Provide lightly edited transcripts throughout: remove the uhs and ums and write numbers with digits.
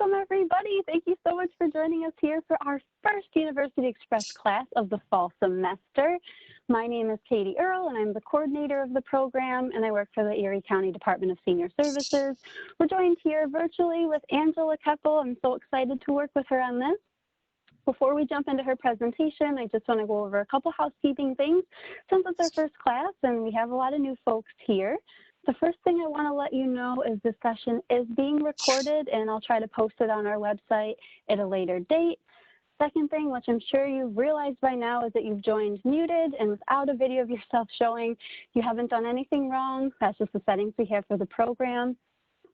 Welcome, everybody. Thank you so much for joining us here for our first University Express class of the fall semester. My name is Katie Earle, and I'm the coordinator of the program, and I work for the Erie County Department of Senior Services. We're joined here virtually with Angela Keppel. I'm so excited to work with her on this. Before we jump into her presentation, I just want to go over a couple housekeeping things since it's our first class and we have a lot of new folks here. The first thing I want to let you know is this session is being recorded, and I'll try to post it on our website at a later date. Second thing, which I'm sure you've realized by now, is that you've joined muted and without a video of yourself showing. You haven't done anything wrong. That's just the settings we have for the program.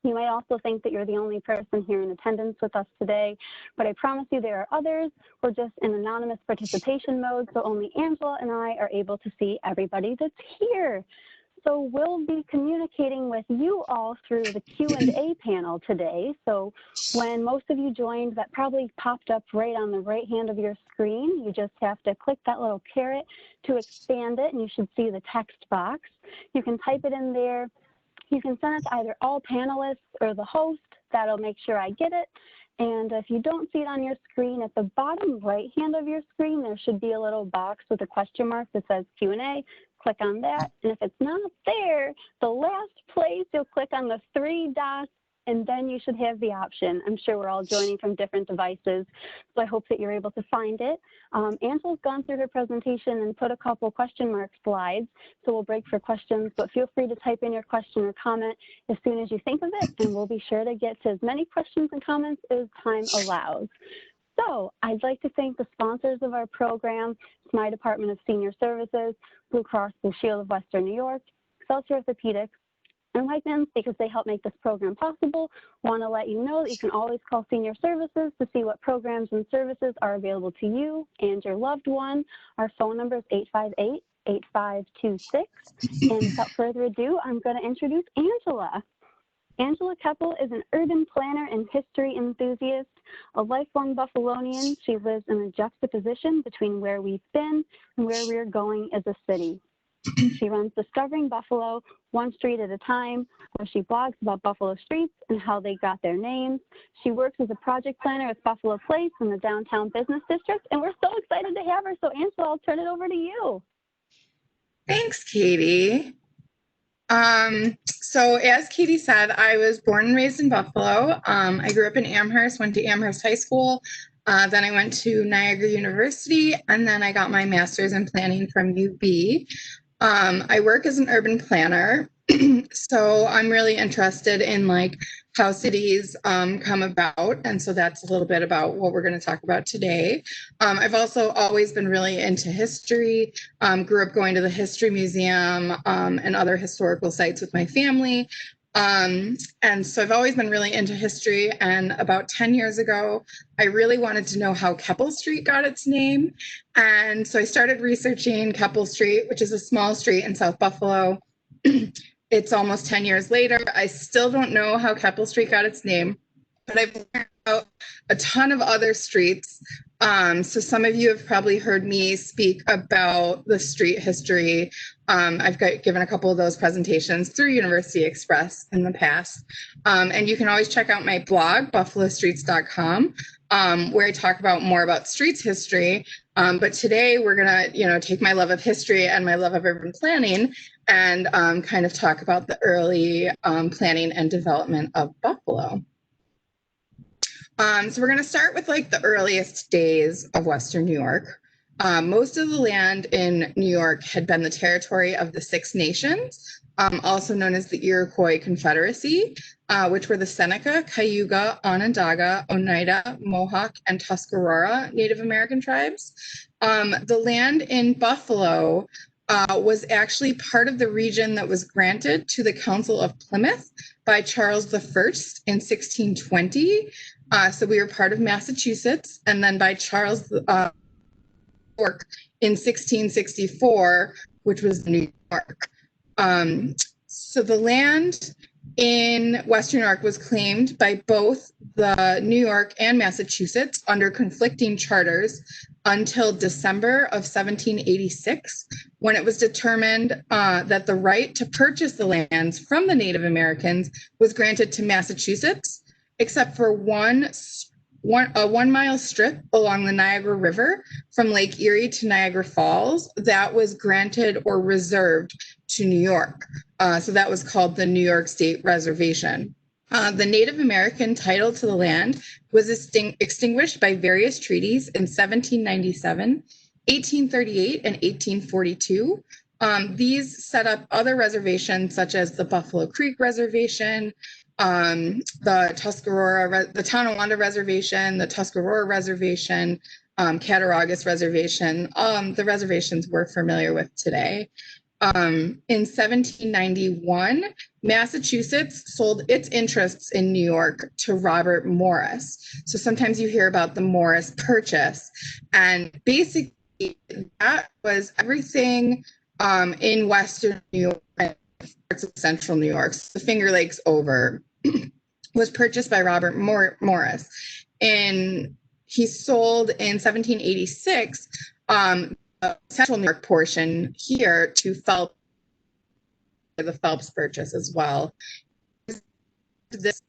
You might also think that you're the only person here in attendance with us today, but I promise you there are others. We're just in anonymous participation mode, so only Angela and I are able to see everybody that's here. So we'll be communicating with you all through the Q&A panel today. So when most of you joined, that probably popped up right on the right hand of your screen. You just have to click that little caret to expand it, and you should see the text box. You can type it in there. You can send it to either all panelists or the host. That'll make sure I get it. And if you don't see it on your screen, at the bottom right hand of your screen, there should be a little box with a question mark that says Q&A. Click on that. And if it's not there, the last place you'll click on the three dots, and then you should have the option. I'm sure we're all joining from different devices, so I hope that you're able to find it. Angela's gone through her presentation and put a couple question mark slides, so we'll break for questions, but feel free to type in your question or comment as soon as you think of it, and we'll be sure to get to as many questions and comments as time allows. So I'd like to thank the sponsors of our program, my Department of Senior Services, Blue Cross Blue Shield of Western New York, Excelsior Orthopedics, and Wegmans, because they help make this program possible. Want to let you know that you can always call Senior Services to see what programs and services are available to you and your loved one. Our phone number is 858-8526. And without further ado, I'm going to introduce Angela. Angela Keppel is an urban planner and history enthusiast, a lifelong Buffalonian. She lives in a juxtaposition between where we've been and where we're going as a city. She runs Discovering Buffalo, one street at a time, where she blogs about Buffalo streets and how they got their names. She works as a project planner with Buffalo Place in the downtown business district, and we're so excited to have her. So Angela, I'll turn it over to you. Thanks, Katie. So as Katie said, I was born and raised in Buffalo. I grew up in Amherst, went to Amherst High School. Then I went to Niagara University, and then I got my master's in planning from UB. I work as an urban planner, so I'm really interested in like how cities come about, and so that's a little bit about what we're going to talk about today. I've also always been really into history, grew up going to the History Museum and other historical sites with my family. And so I've always been really into history, and about 10 years ago, I really wanted to know how Keppel Street got its name. And so I started researching Keppel Street, which is a small street in South Buffalo. It's almost 10 years later. I still don't know how Keppel Street got its name, but I've learned about a ton of other streets. So some of you have probably heard me speak about the street history. I've given a couple of those presentations through University Express in the past. And you can always check out my blog, buffalostreets.com, where I talk about more about streets history. But today we're gonna, take my love of history and my love of urban planning and kind of talk about the early planning and development of Buffalo. So we're going to start with like the earliest days of Western New York. Most of the land in New York had been the territory of the Six Nations, also known as the Iroquois Confederacy, which were the Seneca, Cayuga, Onondaga, Oneida, Mohawk, and Tuscarora Native American tribes. The land in Buffalo was actually part of the region that was granted to the Council of Plymouth by Charles I in 1620. So we were part of Massachusetts, and then by Charles York in 1664, which was New York. So the land in Western New York was claimed by both the New York and Massachusetts under conflicting charters until December of 1786, when it was determined that the right to purchase the lands from the Native Americans was granted to Massachusetts, except for a 1 mile strip along the Niagara River from Lake Erie to Niagara Falls that was granted or reserved to New York. So that was called the New York State Reservation. The Native American title to the land was extinguished by various treaties in 1797, 1838, and 1842. These set up other reservations such as the Buffalo Creek Reservation, the Tonawanda Reservation, the Tuscarora Reservation, Cattaraugus Reservation, the reservations we're familiar with today. In 1791, Massachusetts sold its interests in New York to Robert Morris. So sometimes you hear about the Morris Purchase, and basically that was everything in Western New York and parts of Central New York, so the Finger Lakes over, was purchased by Robert Morris. And he sold in 1786 Central New York portion here to Phelps, the Phelps Purchase as well. This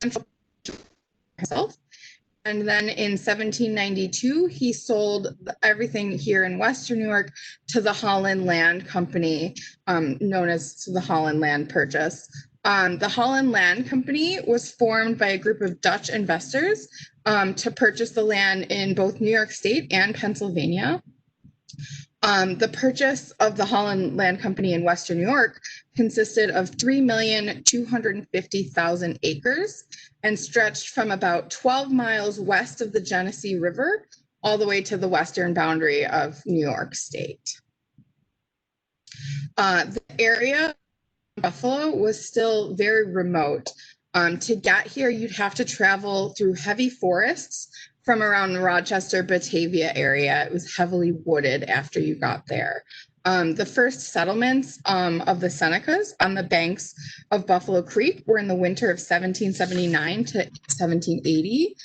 himself. And then in 1792, he sold everything here in Western New York to the Holland Land Company, known as the Holland Land Purchase. The Holland Land Company was formed by a group of Dutch investors to purchase the land in both New York State and Pennsylvania. The purchase of the Holland Land Company in Western New York consisted of 3,250,000 acres and stretched from about 12 miles west of the Genesee River all the way to the western boundary of New York State. The area of Buffalo was still very remote. To get here, you'd have to travel through heavy forests from around the Rochester, Batavia area. It was heavily wooded after you got there. The first settlements of the Senecas on the banks of Buffalo Creek were in the winter of 1779 to 1780.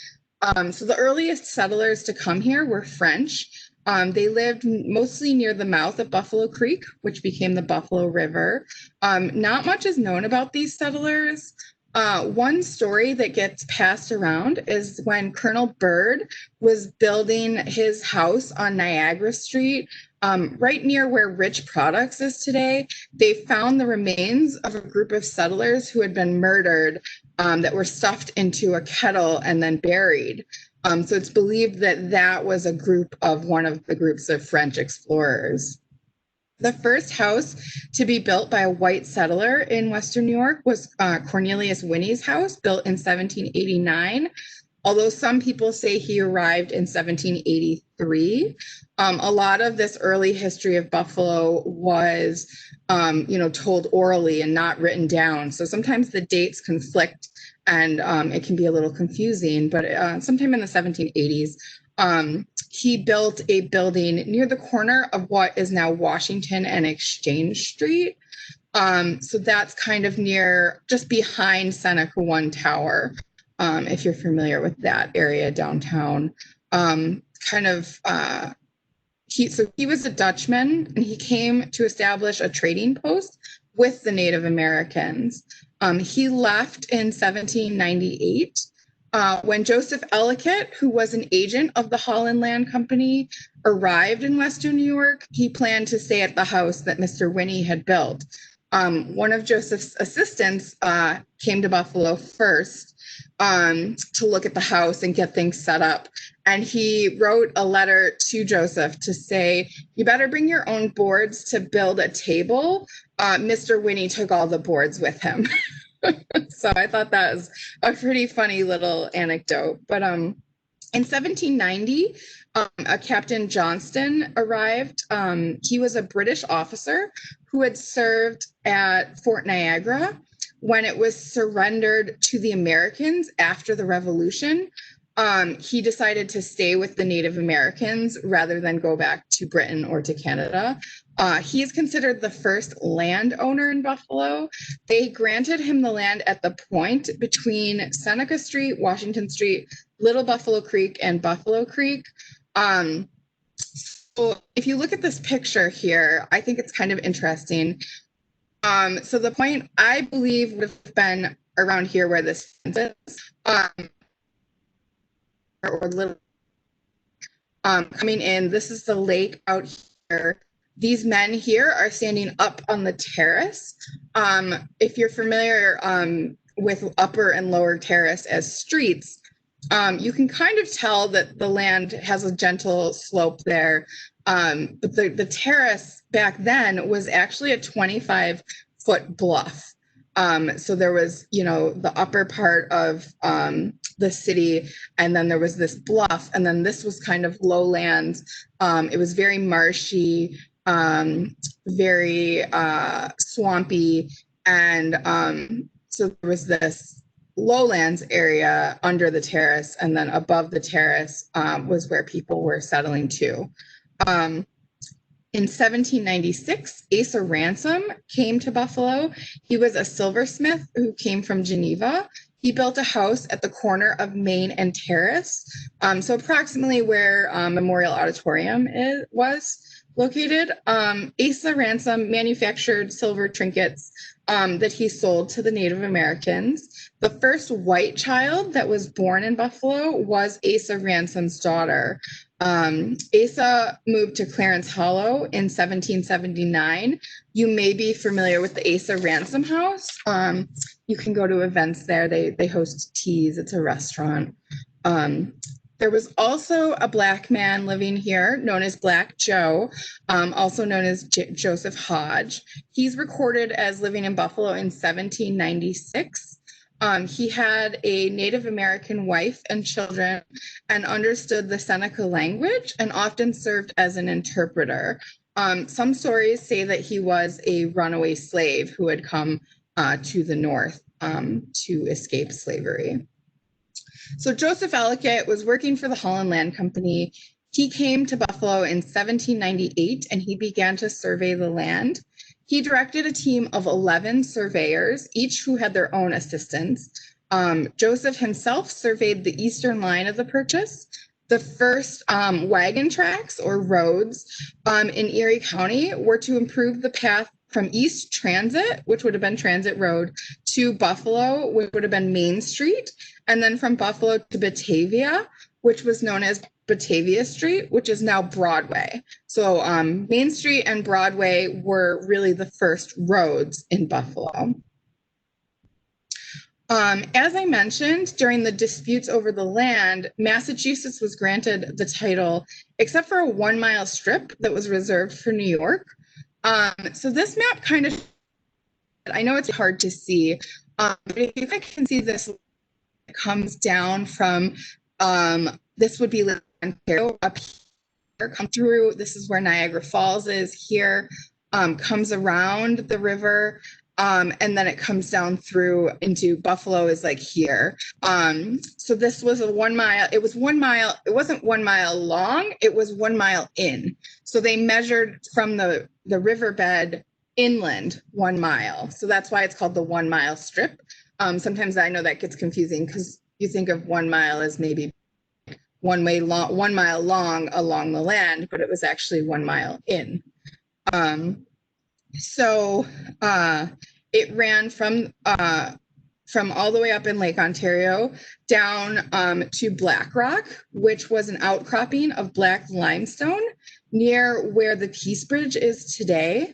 So the earliest settlers to come here were French. They lived mostly near the mouth of Buffalo Creek, which became the Buffalo River. Not much is known about these settlers. One story that gets passed around is when Colonel Byrd was building his house on Niagara Street, right near where Rich Products is today. They found the remains of a group of settlers who had been murdered that were stuffed into a kettle and then buried. So it's believed that that was a group of one of the groups of French explorers. The first house to be built by a white settler in Western New York was Cornelius Winnie's house, built in 1789, although some people say he arrived in 1783. A lot of this early history of Buffalo was, told orally and not written down. So sometimes the dates conflict and it can be a little confusing, but sometime in the 1780s, he built a building near the corner of what is now Washington and Exchange Street. So that's kind of near, just behind Seneca One Tower, if you're familiar with that area downtown. He was a Dutchman, and he came to establish a trading post with the Native Americans. He left in 1798. When Joseph Ellicott, who was an agent of the Holland Land Company, arrived in Western New York, he planned to stay at the house that Mr. Winnie had built. One of Joseph's assistants came to Buffalo first to look at the house and get things set up. And he wrote a letter to Joseph to say, "You better bring your own boards to build a table." Mr. Winnie took all the boards with him. So I thought that was a pretty funny little anecdote. But in 1790, a Captain Johnston arrived. He was a British officer who had served at Fort Niagara when it was surrendered to the Americans after the Revolution. He decided to stay with the Native Americans rather than go back to Britain or to Canada. He is considered the first landowner in Buffalo. They granted him the land at the point between Seneca Street, Washington Street, Little Buffalo Creek, and Buffalo Creek. So if you look at this picture here, I think it's kind of interesting. So the point, I believe, would have been around here where this fence is. or Little coming in. This is the lake out here. These men here are standing up on the terrace. If you're familiar with upper and lower terrace as streets, you can kind of tell that the land has a gentle slope there. But the terrace back then was actually a 25-foot bluff. So there was, the upper part of the city, and then there was this bluff, and then this was kind of lowlands. It was very marshy, very swampy, and so there was this lowlands area under the terrace, and then above the terrace was where people were settling to. In 1796, Asa Ransom came to Buffalo. He was a silversmith who came from Geneva. He built a house at the corner of Main and Terrace, so approximately where Memorial Auditorium was located. Asa Ransom manufactured silver trinkets that he sold to the Native Americans. The first white child that was born in Buffalo was Asa Ransom's daughter. Asa moved to Clarence Hollow in 1779. You may be familiar with the Asa Ransom House. You can go to events there. They host teas. It's a restaurant. There was also a Black man living here known as Black Joe, also known as Joseph Hodge. He's recorded as living in Buffalo in 1796. He had a Native American wife and children and understood the Seneca language and often served as an interpreter. Some stories say that he was a runaway slave who had come to the North to escape slavery. So Joseph Ellicott was working for the Holland Land Company. He came to Buffalo in 1798 and he began to survey the land. He directed a team of 11 surveyors, each who had their own assistants. Joseph himself surveyed the eastern line of the purchase. The first wagon tracks or roads in Erie County were to improve the path from East Transit, which would have been Transit Road, to Buffalo, which would have been Main Street, and then from Buffalo to Batavia, which was known as Batavia Street, which is now Broadway. So Main Street and Broadway were really the first roads in Buffalo. As I mentioned, during the disputes over the land, Massachusetts was granted the title, except for a 1-mile strip that was reserved for New York. So this map kind of, I know it's hard to see, but if you can see this, it comes down from, this would be Ontario up here, come through, this is where Niagara Falls is here, comes around the river, and then it comes down through into Buffalo is like here. So this was a 1 mile, it was 1 mile, it wasn't 1 mile long, it was 1 mile in. So they measured from the riverbed inland 1 mile. So that's why it's called the 1 mile strip. Sometimes I know that gets confusing because you think of 1 mile as maybe 1 mile long along the land, but it was actually 1 mile in. So it ran from all the way up in Lake Ontario down to Black Rock, which was an outcropping of black limestone near where the Peace Bridge is today.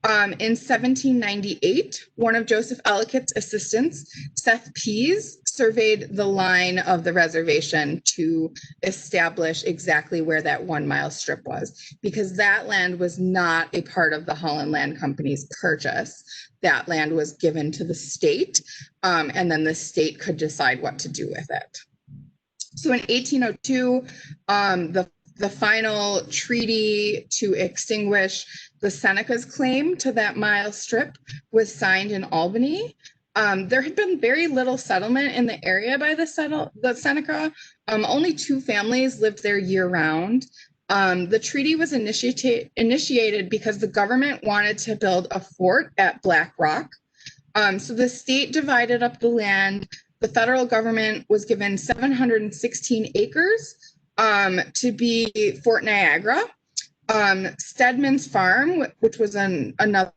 In 1798, one of Joseph Ellicott's assistants, Seth Pease, surveyed the line of the reservation to establish exactly where that 1 mile strip was, because that land was not a part of the Holland Land Company's purchase. That land was given to the state, and then the state could decide what to do with it. So in 1802, the final treaty to extinguish the Seneca's claim to that mile strip was signed in Albany. There had been very little settlement in the area by the Seneca. Only 2 families lived there year-round. The treaty was initiated because the government wanted to build a fort at Black Rock. So the state divided up the land. The federal government was given 716 acres to be Fort Niagara. Stedman's Farm, which was another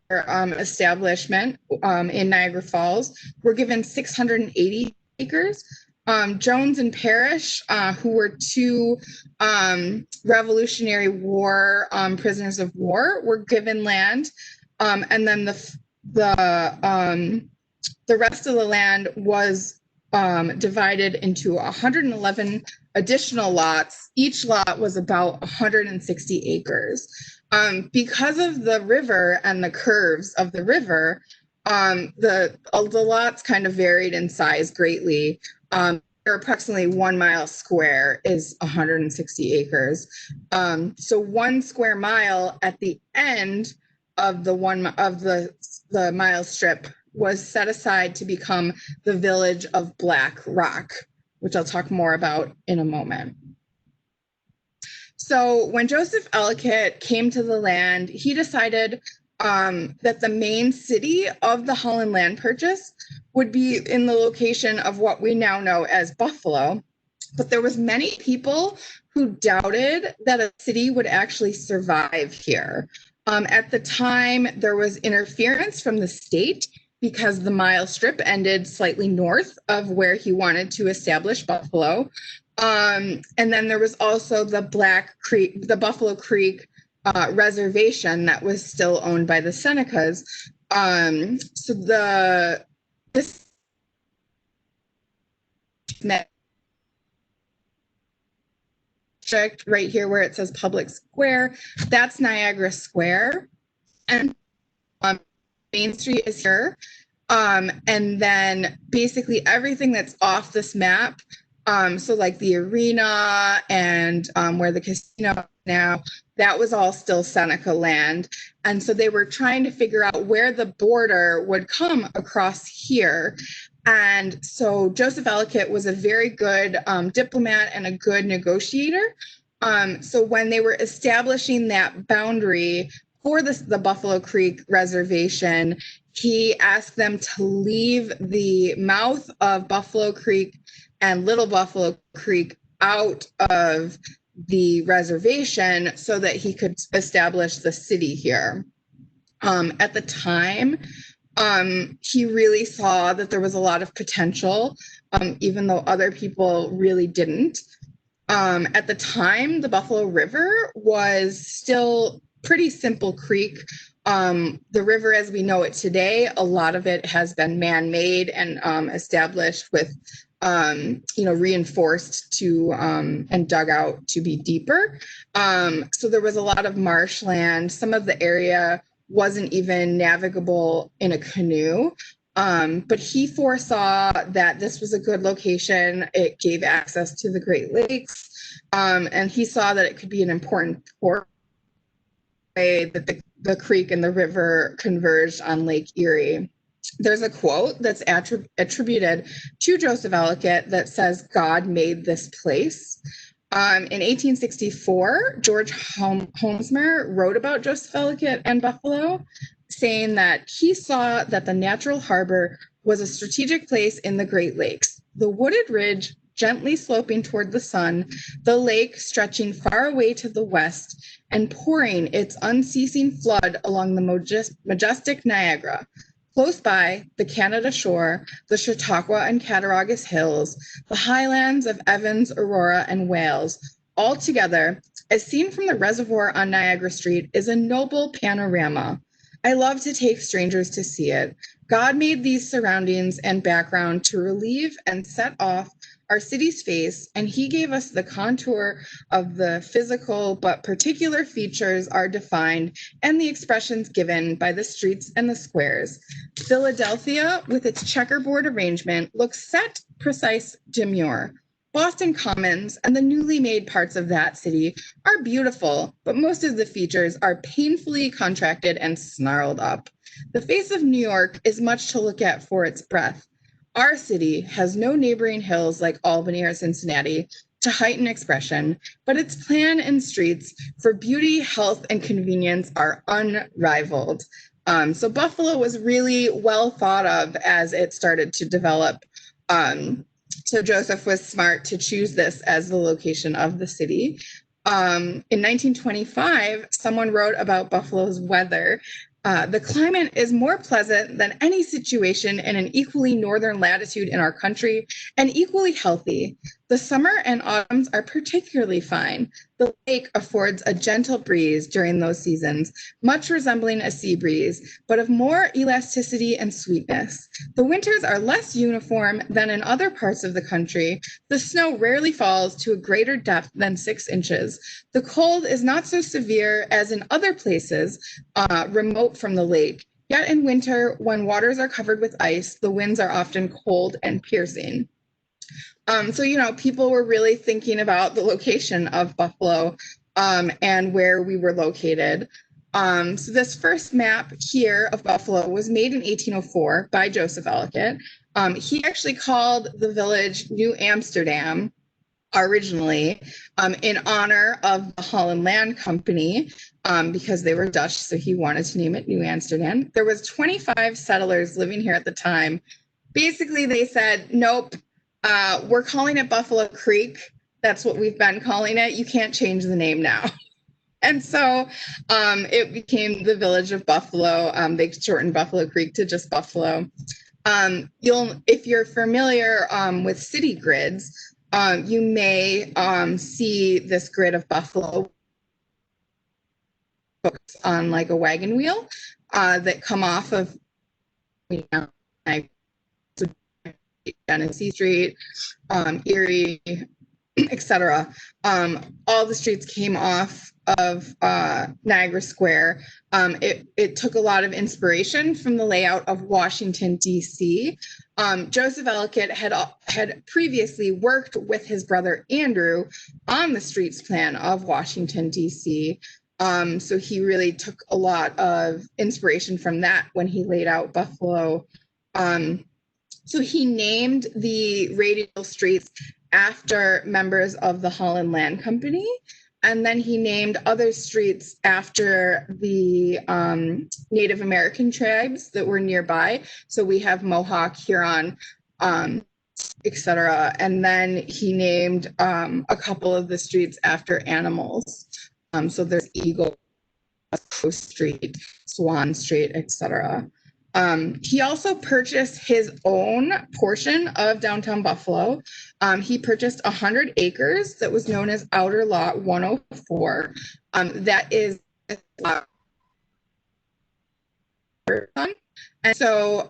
establishment in Niagara Falls, were given 680 acres. Jones and Parrish, who were two Revolutionary War prisoners of war, were given land, and then the rest of the land was divided into 111 additional lots. Each lot was about 160 acres. Because of the river and the curves of the river, the lots kind of varied in size greatly. Approximately 1 mile square is 160 acres. So 1 square mile at the end of the mile strip was set aside to become the village of Black Rock, which I'll talk more about in a moment. So when Joseph Ellicott came to the land, he decided that the main city of the Holland land purchase would be in the location of what we now know as Buffalo. But there was many people who doubted that a city would actually survive here. At the time, there was interference from the state because the mile strip ended slightly north of where he wanted to establish Buffalo. And then there was also the Buffalo Creek Reservation that was still owned by the Senecas. So this district right here where it says Public Square, that's Niagara Square, and Main Street is here. And then basically everything that's off this map, so like the arena and where the casino is now, that was all still Seneca land. And so they were trying to figure out where the border would come across here. And so Joseph Ellicott was a very good diplomat and a good negotiator. So when they were establishing that boundary for the Buffalo Creek Reservation, he asked them to leave the mouth of Buffalo Creek and Little Buffalo Creek out of the reservation so that he could establish the city here. At the time, he really saw that there was a lot of potential, even though other people really didn't. At the time, the Buffalo River was still pretty simple creek. The river as we know it today, a lot of it has been man-made and established with reinforced to and dug out to be deeper. So there was a lot of marshland. Some of the area wasn't even navigable in a canoe. But he foresaw that this was a good location. It gave access to the Great Lakes. And he saw that it could be an important port way that the creek and the river converged on Lake Erie. There's a quote that's attributed to Joseph Ellicott that says, "God made this place." In 1864, George Holmesmer wrote about Joseph Ellicott and Buffalo, saying that he saw that the natural harbor was a strategic place in the Great Lakes. The wooded ridge gently sloping toward the sun, the lake stretching far away to the west and pouring its unceasing flood along the majestic Niagara. Close by, the Canada shore, the Chautauqua and Cattaraugus Hills, the highlands of Evans, Aurora, and Wales, all together, as seen from the reservoir on Niagara Street, is a noble panorama. I love to take strangers to see it. God made these surroundings and background to relieve and set off our city's face, and he gave us the contour of the physical, but particular features are defined and the expressions given by the streets and the squares. Philadelphia, with its checkerboard arrangement, looks set, precise, demure. Boston Commons and the newly made parts of that city are beautiful, but most of the features are painfully contracted and snarled up. The face of New York is much to look at for its breadth. Our city has no neighboring hills like Albany or Cincinnati to heighten expression, but its plan and streets for beauty, health, and convenience are unrivaled. So Buffalo was really well thought of as it started to develop. So Joseph was smart to choose this as the location of the city. In 1925, someone wrote about Buffalo's weather. The climate is more pleasant than any situation in an equally northern latitude in our country and equally healthy. The summer and autumns are particularly fine. The lake affords a gentle breeze during those seasons, much resembling a sea breeze, but of more elasticity and sweetness. The winters are less uniform than in other parts of the country. The snow rarely falls to a greater depth than 6 inches. The cold is not so severe as in other places remote from the lake. Yet in winter, when waters are covered with ice, the winds are often cold and piercing. So, people were really thinking about the location of Buffalo and where we were located. So this first map here of Buffalo was made in 1804 by Joseph Ellicott. He actually called the village New Amsterdam originally in honor of the Holland Land Company because they were Dutch, so he wanted to name it New Amsterdam. There was 25 settlers living here at the time. Basically, they said, nope, we're calling it Buffalo Creek. That's what we've been calling it. You can't change the name now. And so it became the village of Buffalo. They shortened Buffalo Creek to just Buffalo. If you're familiar with city grids, you may see this grid of Buffalo on like a wagon wheel that come off of Genesee Street, Erie, etc. All the streets came off of Niagara Square. It took a lot of inspiration from the layout of Washington, D.C. Joseph Ellicott had previously worked with his brother Andrew on the streets plan of Washington, D.C. So he really took a lot of inspiration from that when he laid out Buffalo. So he named the radial streets after members of the Holland Land Company. And then he named other streets after the Native American tribes that were nearby. So we have Mohawk, Huron, etc. And then he named a couple of the streets after animals. So there's Eagle, Coast Street, Swan Street, etc. He also purchased his own portion of downtown Buffalo. He purchased 100 acres that was known as Outer Lot 104. That is and so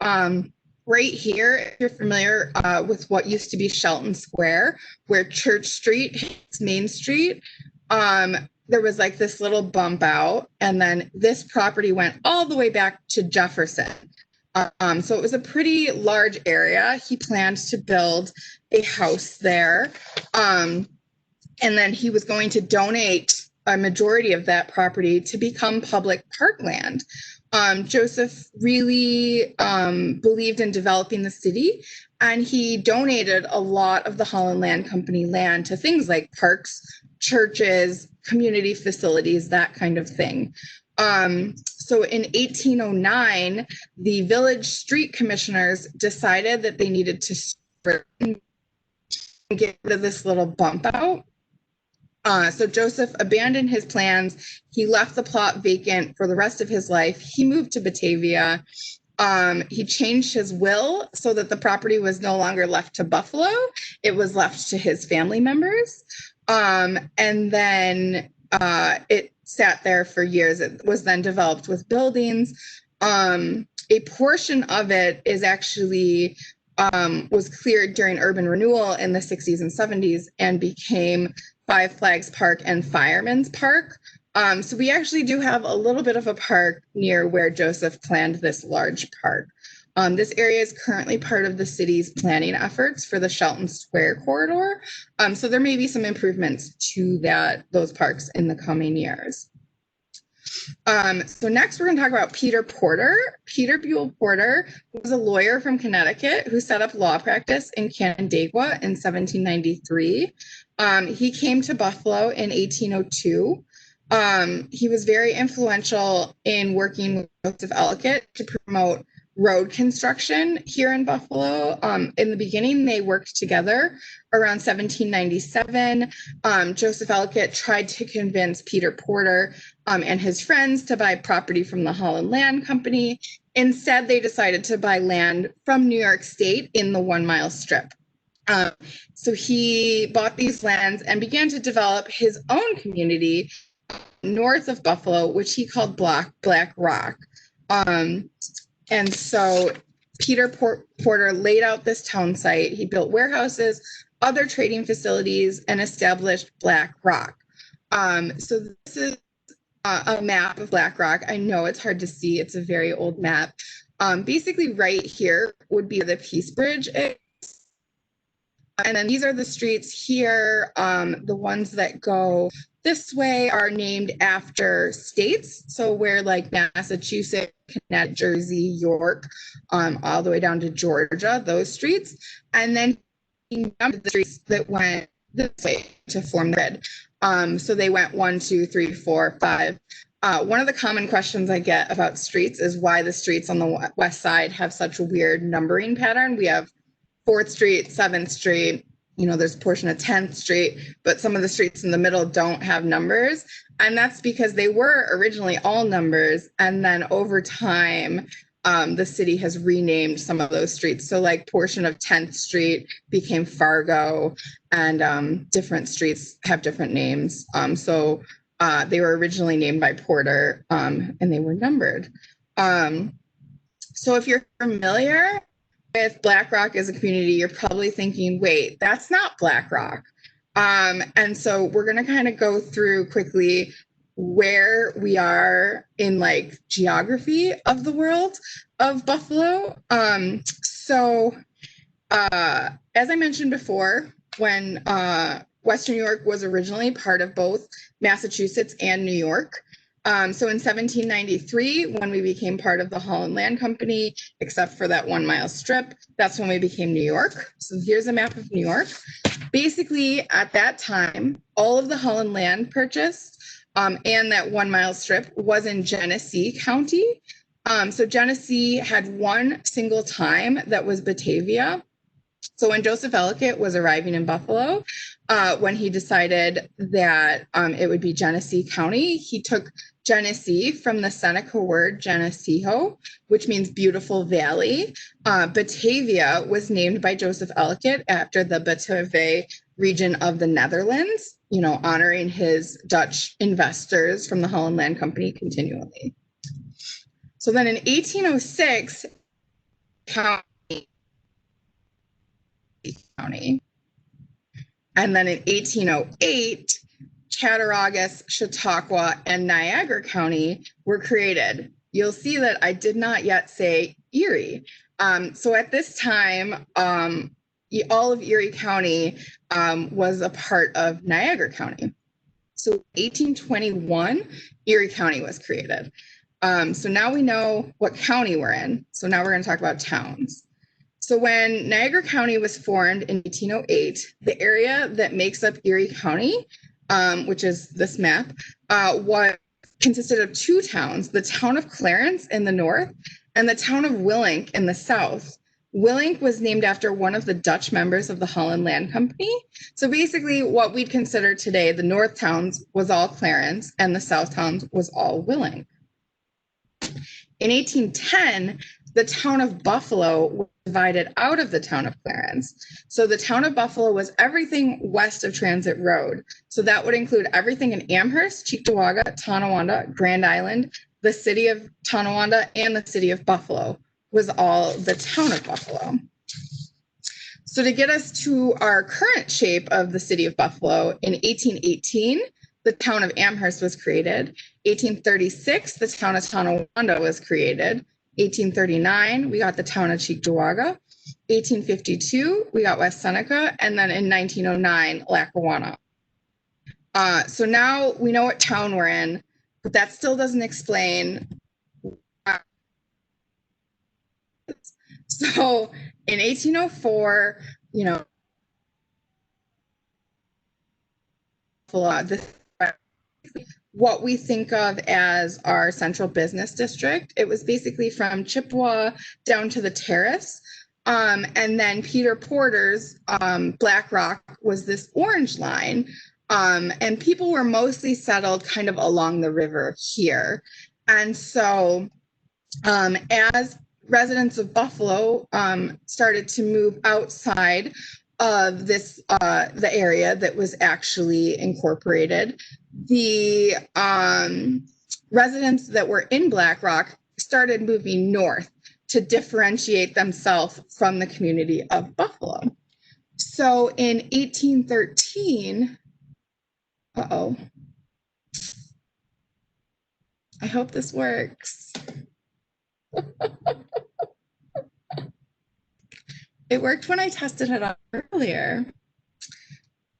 right here, if you're familiar with what used to be Shelton Square, where Church Street hits Main Street, there was like this little bump out, and then this property went all the way back to Jefferson. So it was a pretty large area. He planned to build a house there. And then he was going to donate a majority of that property to become public parkland. Joseph really believed in developing the city, and he donated a lot of the Holland Land Company land to things like parks, churches, community facilities, that kind of thing. So in 1809, the village street commissioners decided that they needed to get rid of this little bump out. So Joseph abandoned his plans. He left the plot vacant for the rest of his life. He moved to Batavia. He changed his will so that the property was no longer left to Buffalo. It was left to his family members. And then it sat there for years. It was then developed with buildings. A portion of it is actually was cleared during urban renewal in the 60s and 70s and became Five Flags Park and Fireman's Park. So we actually do have a little bit of a park near where Joseph planned this large park. This area is currently part of the city's planning efforts for the Shelton Square corridor. So there may be some improvements to those parks in the coming years. So next we're going to talk about Peter Porter. Peter Buell Porter was a lawyer from Connecticut who set up law practice in Canandaigua in 1793. He came to Buffalo in 1802. He was very influential in working with Joseph Ellicott to promote road construction here in Buffalo. In the beginning, they worked together. Around 1797, Joseph Elliott tried to convince Peter Porter and his friends to buy property from the Holland Land Company. Instead, they decided to buy land from New York State in the 1 Mile Strip. So he bought these lands and began to develop his own community north of Buffalo, which he called Black Rock. And so Peter Porter laid out this town site. He built warehouses, other trading facilities, and established Black Rock. So this is a map of Black Rock. I know it's hard to see. It's a very old map. Basically, right here would be the Peace Bridge. And then these are the streets here. The ones that go this way are named after states. So where like Massachusetts, Connecticut, Jersey, York, all the way down to Georgia, those streets. And then the streets that went this way to form the grid. So they went 1, 2, 3, 4, 5. One of the common questions I get about streets is why the streets on the west side have such a weird numbering pattern. We have 4th Street, 7th Street, there's a portion of 10th Street, but some of the streets in the middle don't have numbers. And that's because they were originally all numbers. And then over time, the city has renamed some of those streets. So like portion of 10th Street became Fargo, and different streets have different names. So they were originally named by Porter, and they were numbered. So if you're familiar with Black Rock as a community, you're probably thinking, wait, that's not Black Rock. And so we're going to kind of go through quickly where we are in like geography of the world of Buffalo. So as I mentioned before, when Western New York was originally part of both Massachusetts and New York. So in 1793, when we became part of the Holland Land Company, except for that 1 Mile Strip, that's when we became New York. So here's a map of New York. Basically, at that time, all of the Holland land purchased and that 1 Mile Strip was in Genesee County. So Genesee had one single time that was Batavia. So when Joseph Elliott was arriving in Buffalo, when he decided that it would be Genesee County, he took Genesee from the Seneca word Geneseeho, which means beautiful valley. Batavia was named by Joseph Elliott after the Batavi region of the Netherlands, honoring his Dutch investors from the Holland Land Company continually. So then in 1806, County. And then in 1808, Cattaraugus, Chautauqua, and Niagara County were created. You'll see that I did not yet say Erie. So at this time, all of Erie County was a part of Niagara County. So 1821, Erie County was created. So now we know what county we're in. So now we're going to talk about towns. So when Niagara County was formed in 1808, the area that makes up Erie County, which is this map, consisted of 2 towns, the town of Clarence in the north and the town of Willink in the south. Willink was named after one of the Dutch members of the Holland Land Company. So basically what we'd consider today, the north towns was all Clarence and the south towns was all Willink. In 1810, the town of Buffalo was divided out of the town of Clarence. So the town of Buffalo was everything west of Transit Road. So that would include everything in Amherst, Cheektowaga, Tonawanda, Grand Island, the city of Tonawanda, and the city of Buffalo was all the town of Buffalo. So to get us to our current shape of the city of Buffalo, in 1818, the town of Amherst was created. 1836, the town of Tonawanda was created. 1839, we got the town of Cheektowaga. 1852, we got West Seneca. And then in 1909, Lackawanna. So now we know what town we're in, but that still doesn't explain. So in 1804, what we think of as our central business district. It was basically from Chippewa down to the Terrace. And then Peter Porter's Black Rock was this orange line. And people were mostly settled kind of along the river here. And so as residents of Buffalo started to move outside of this, the area that was actually incorporated, the residents that were in Black Rock started moving north to differentiate themselves from the community of Buffalo. So in 1813, I hope this works. It worked when I tested it out earlier.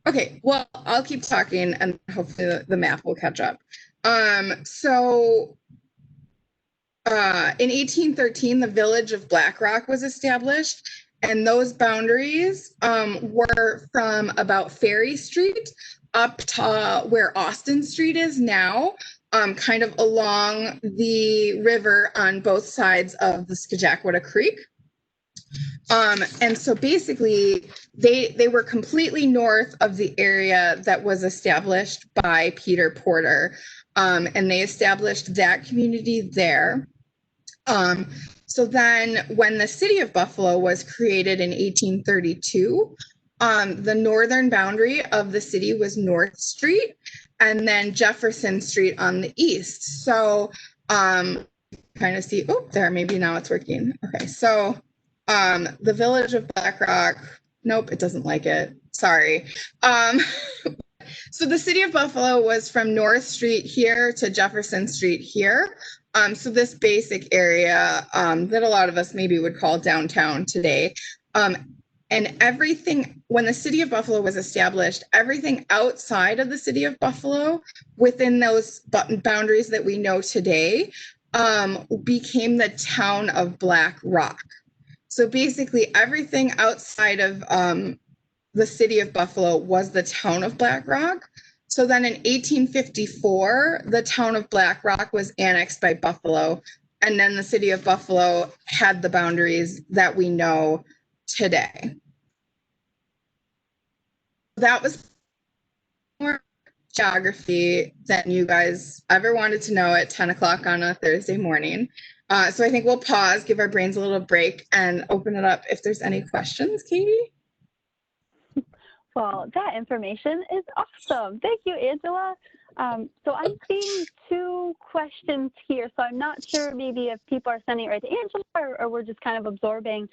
Okay, well, I'll keep talking and hopefully the map will catch up. In 1813, the village of Black Rock was established, and those boundaries were from about Ferry Street up to where Austin Street is now, kind of along the river on both sides of the Scajaquada Creek. And so basically, they were completely north of the area that was established by Peter Porter, and they established that community there. So then when the city of Buffalo was created in 1832, the northern boundary of the city was North Street and then Jefferson Street on the east. So kind of see, oh, there, maybe now it's working. Okay, so the village of Black Rock, nope, it doesn't like it. Sorry. So the city of Buffalo was from North Street here to Jefferson Street here. So this basic area that a lot of us maybe would call downtown today. And everything, when the city of Buffalo was established, everything outside of the city of Buffalo within those boundaries that we know today became the town of Black Rock. So basically everything outside of the city of Buffalo was the town of Black Rock. So then in 1854, the town of Black Rock was annexed by Buffalo, and then the city of Buffalo had the boundaries that we know today. That was more geography than you guys ever wanted to know at 10 o'clock on a Thursday morning. So I think we'll pause, give our brains a little break, and open it up if there's any questions, Katie. Well, that information is awesome. Thank you, Angela. So I'm seeing two questions here, so I'm not sure maybe if people are sending it right to Angela or we're just kind of absorbing.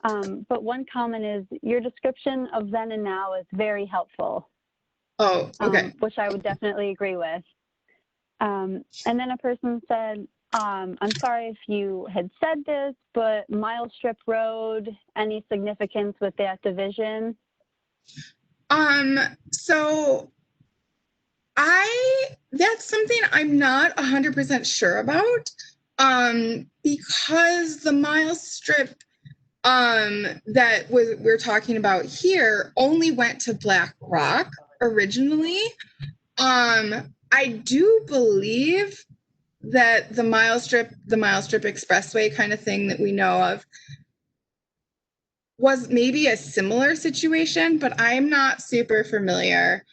But one comment is your description of then and now is very helpful. Oh, okay. Which I would definitely agree with. And then a person said, I'm sorry if you had said this, but Mile Strip Road, any significance with that division? So that's something I'm not 100% sure about, because the mile strip that we're talking about here only went to Black Rock originally. I do believe that the mile strip expressway kind of thing that we know of was maybe a similar situation, but I'm not super familiar,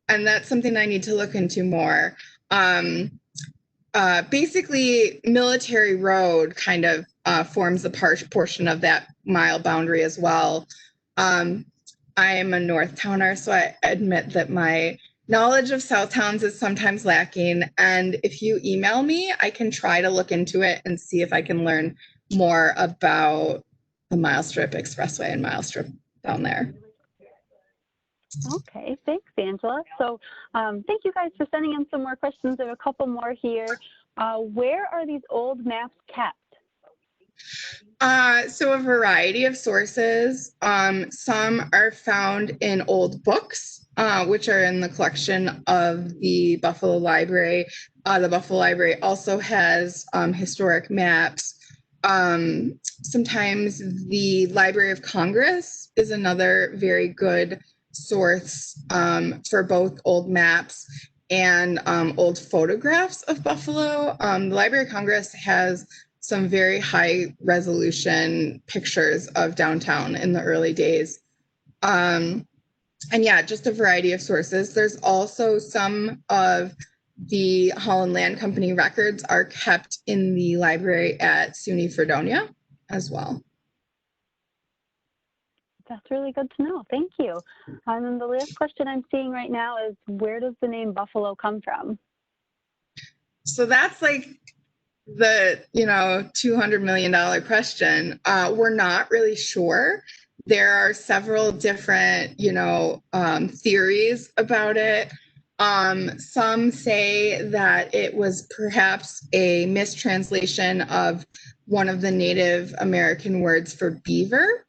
and that's something I need to look into more. Basically, Military Road kind of forms a portion of that mile boundary as well. I am a North Towner, so I admit that my knowledge of South Towns is sometimes lacking, and if you email me, I can try to look into it and see if I can learn more about the Mile Strip Expressway and Mile Strip down there. Okay, thanks, Angela. So thank you guys for sending in some more questions. I have a couple more here. Where are these old maps kept? So a variety of sources. Some are found in old books, which are in the collection of the Buffalo Library. The Buffalo Library also has historic maps. Sometimes the Library of Congress is another very good source for both old maps and old photographs of Buffalo. The Library of Congress has some very high resolution pictures of downtown in the early days. And yeah, just a variety of sources. There's also some of the Holland Land Company records are kept in the library at SUNY Fredonia as well. That's really good to know. Thank you. And then the last question I'm seeing right now is, where does the name Buffalo come from? So that's like the, $200 million question. We're not really sure. There are several different, theories about it. Some say that it was perhaps a mistranslation of one of the Native American words for beaver,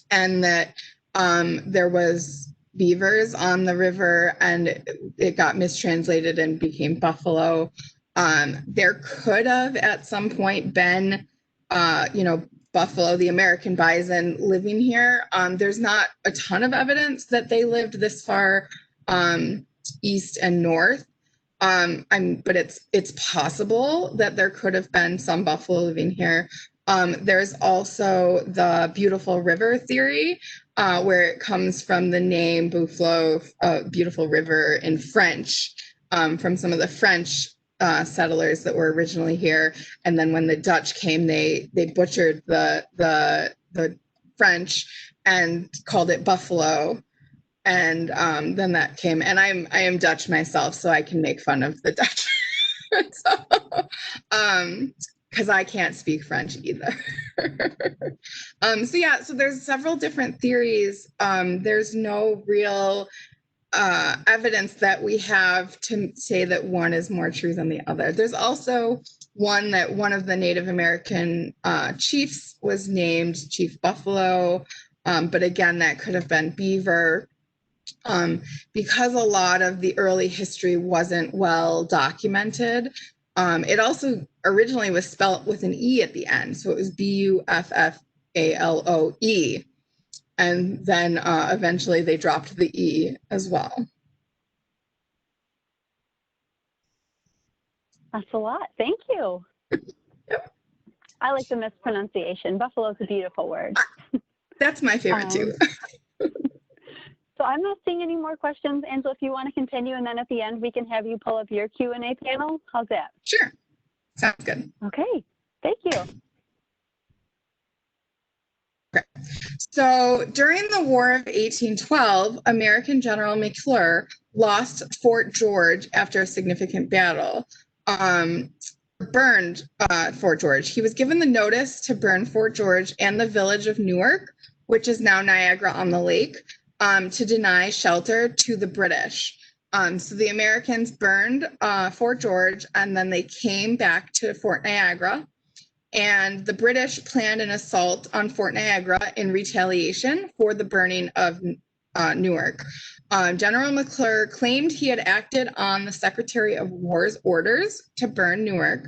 and that there was beavers on the river and it got mistranslated and became buffalo. There could have at some point been, buffalo, the American bison, living here. There's not a ton of evidence that they lived this far east and north. But it's possible that there could have been some buffalo living here. There's also the beautiful river theory, where it comes from the name Buffalo, beautiful river in French, from some of the French settlers that were originally here. And then when the Dutch came, they butchered the French and called it buffalo. And then that came, and I am Dutch myself, so I can make fun of the Dutch. Because I can't speak French either. So there's several different theories. There's no real evidence that we have to say that one is more true than the other. There's also one that one of the Native American chiefs was named Chief Buffalo, but again, that could have been beaver. Because a lot of the early history wasn't well documented. It also originally was spelt with an E at the end, so it was Buffaloe. And then eventually they dropped the E as well. That's a lot. Thank you. Yep. I like the mispronunciation. Buffalo is a beautiful word. That's my favorite too. So I'm not seeing any more questions. Angela, if you want to continue, and then at the end, we can have you pull up your Q&A panel. How's that? Sure. Sounds good. Okay. Thank you. Okay. So during the War of 1812, American General McClure lost Fort George after a significant battle. Burned Fort George. He was given the notice to burn Fort George and the village of Newark, which is now Niagara on the Lake, to deny shelter to the British. So the Americans burned Fort George, and then they came back to Fort Niagara, and the British planned an assault on Fort Niagara in retaliation for the burning of Newark. General McClure claimed he had acted on the Secretary of War's orders to burn Newark,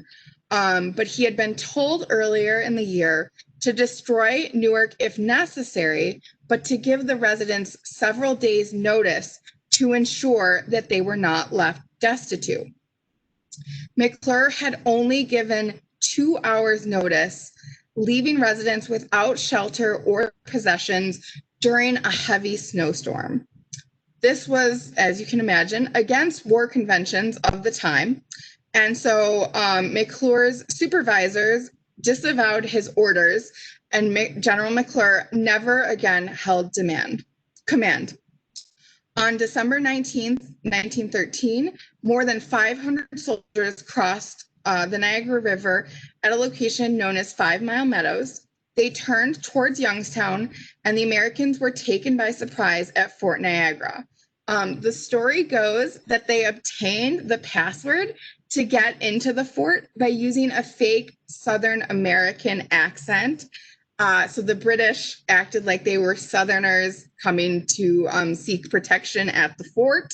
but he had been told earlier in the year to destroy Newark if necessary, but to give the residents several days' notice to ensure that they were not left destitute. McClure had only given 2 hours' notice, leaving residents without shelter or possessions during a heavy snowstorm. This was, as you can imagine, against war conventions of the time. And so McClure's supervisors disavowed his orders, and General McClure never again held command. On December 19th, 1913, more than 500 soldiers crossed the Niagara River at a location known as 5 Mile Meadows. They turned towards Youngstown, and the Americans were taken by surprise at Fort Niagara. The story goes that they obtained the password to get into the fort by using a fake Southern American accent. So the British acted like they were Southerners coming to seek protection at the fort.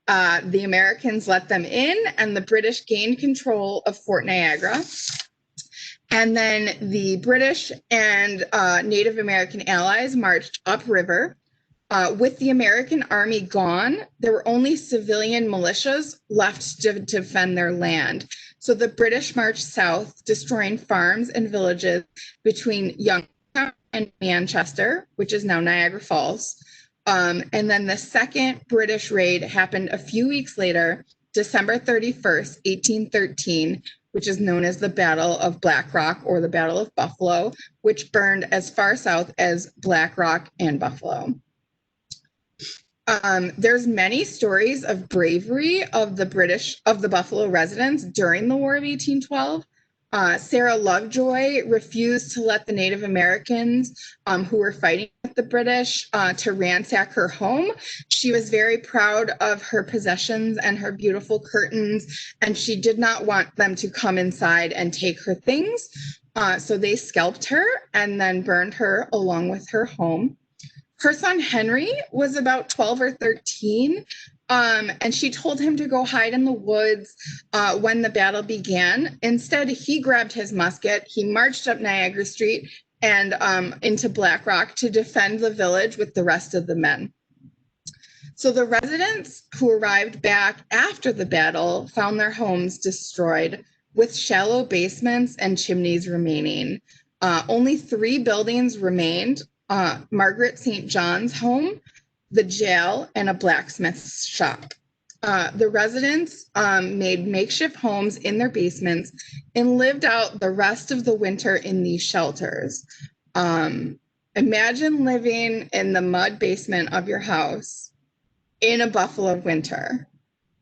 The Americans let them in, and the British gained control of Fort Niagara. And then the British and Native American allies marched upriver. With the American army gone, there were only civilian militias left to defend their land. So the British marched south, destroying farms and villages between Youngstown and Manchester, which is now Niagara Falls. And then the second British raid happened a few weeks later, December 31st, 1813, which is known as the Battle of Black Rock or the Battle of Buffalo, which burned as far south as Black Rock and Buffalo. There's many stories of bravery of the Buffalo residents during the War of 1812. Sarah Lovejoy refused to let the Native Americans who were fighting with the British to ransack her home. She was very proud of her possessions and her beautiful curtains, and she did not want them to come inside and take her things. So they scalped her and then burned her along with her home. Her son Henry was about 12 or 13, and she told him to go hide in the woods when the battle began. Instead, he grabbed his musket, he marched up Niagara Street and into Black Rock to defend the village with the rest of the men. So the residents who arrived back after the battle found their homes destroyed, with shallow basements and chimneys remaining. Only 3 buildings remained. Margaret St. John's home, the jail, and a blacksmith's shop. The residents made makeshift homes in their basements and lived out the rest of the winter in these shelters. Imagine living in the mud basement of your house in a Buffalo winter.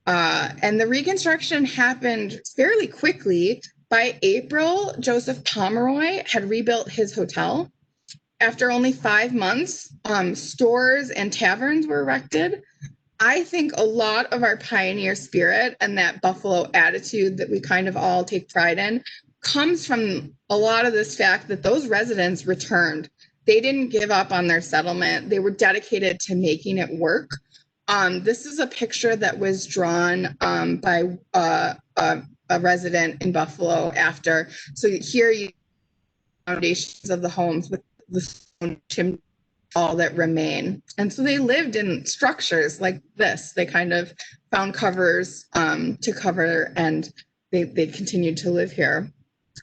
And the reconstruction happened fairly quickly. By April, Joseph Pomeroy had rebuilt his hotel. After only 5 months, stores and taverns were erected. I think a lot of our pioneer spirit and that Buffalo attitude that we kind of all take pride in comes from a lot of this fact that those residents returned. They didn't give up on their settlement. They were dedicated to making it work. This is a picture that was drawn by a resident in Buffalo after. So here you see foundations of the homes with the stone chimney, all that remain. And so they lived in structures like this. They kind of found covers to cover, and they continued to live here.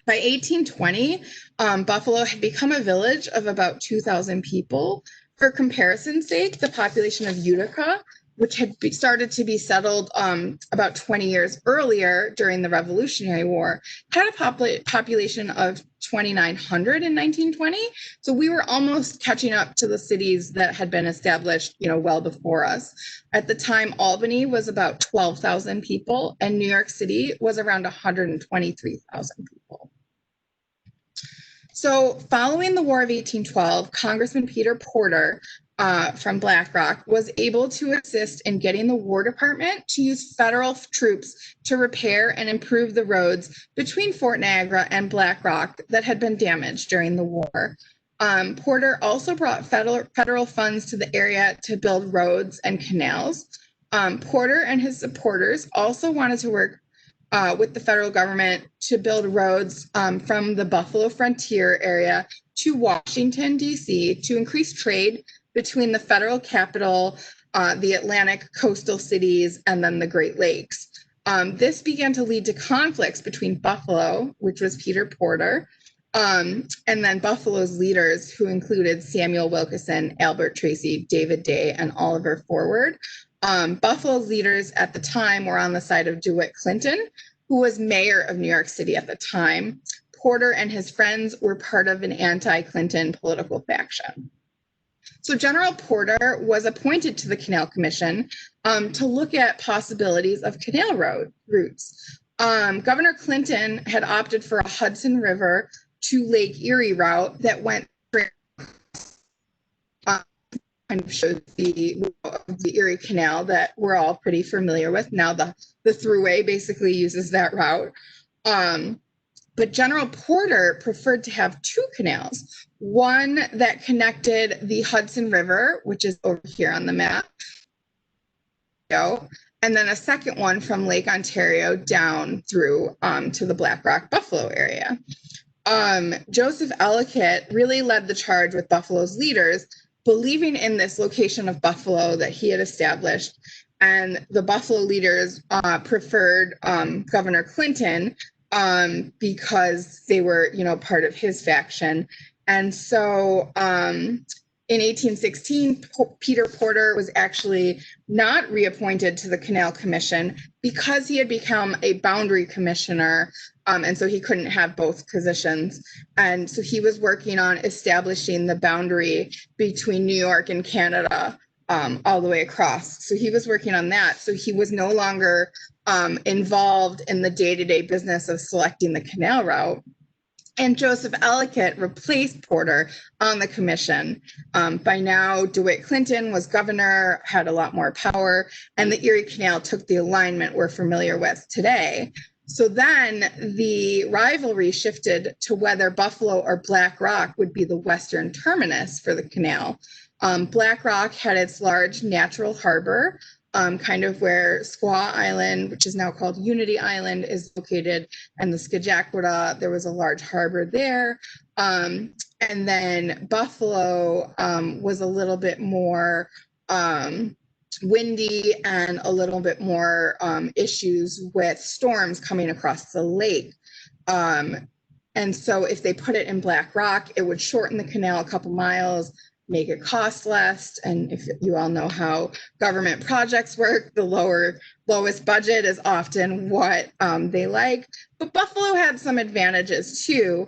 By 1820, Buffalo had become a village of about 2,000 people. For comparison's sake, the population of Utica, which had started to be settled about 20 years earlier during the Revolutionary War, had a population of 2,900 in 1920. So we were almost catching up to the cities that had been established, well before us. At the time, Albany was about 12,000 people, and New York City was around 123,000 people. So following the War of 1812, Congressman Peter Porter from Black Rock was able to assist in getting the War Department to use federal troops to repair and improve the roads between Fort Niagara and Black Rock that had been damaged during the war. Porter also brought federal funds to the area to build roads and canals. Porter and his supporters also wanted to work with the federal government to build roads from the Buffalo frontier area to Washington, D.C. to increase trade between the federal capital, the Atlantic coastal cities, and then the Great Lakes. This began to lead to conflicts between Buffalo, which was Peter Porter, and then Buffalo's leaders, who included Samuel Wilkinson, Albert Tracy, David Day, and Oliver Forward. Buffalo's leaders at the time were on the side of DeWitt Clinton, who was mayor of New York City at the time. Porter and his friends were part of an anti-Clinton political faction. So General Porter was appointed to the Canal Commission to look at possibilities of canal routes. Governor Clinton had opted for a Hudson River to Lake Erie route that went kind of shows the Erie Canal that we're all pretty familiar with. Now the Thruway basically uses that route. But General Porter preferred to have 2 canals, one that connected the Hudson River, which is over here on the map, and then a second one from Lake Ontario down through to the Black Rock Buffalo area. Joseph Ellicott really led the charge with Buffalo's leaders believing in this location of Buffalo that he had established. And the Buffalo leaders preferred Governor Clinton because they were, part of his faction. And so in 1816, Peter Porter was actually not reappointed to the Canal Commission because he had become a boundary commissioner, and so he couldn't have both positions. And so he was working on establishing the boundary between New York and Canada all the way across. So he was working on that. So he was no longer involved in the day-to-day business of selecting the canal route. And Joseph Ellicott replaced Porter on the commission. By now, DeWitt Clinton was governor, had a lot more power, and the Erie Canal took the alignment we're familiar with today. So then the rivalry shifted to whether Buffalo or Black Rock would be the western terminus for the canal. Black Rock had its large natural harbor, kind of where Squaw Island, which is now called Unity Island, is located, and the Scajaquada, there was a large harbor there. And then Buffalo was a little bit more windy and a little bit more issues with storms coming across the lake. And so if they put it in Black Rock, it would shorten the canal a couple miles, make it cost less. And if you all know how government projects work, the lowest budget is often what they like. But Buffalo had some advantages too.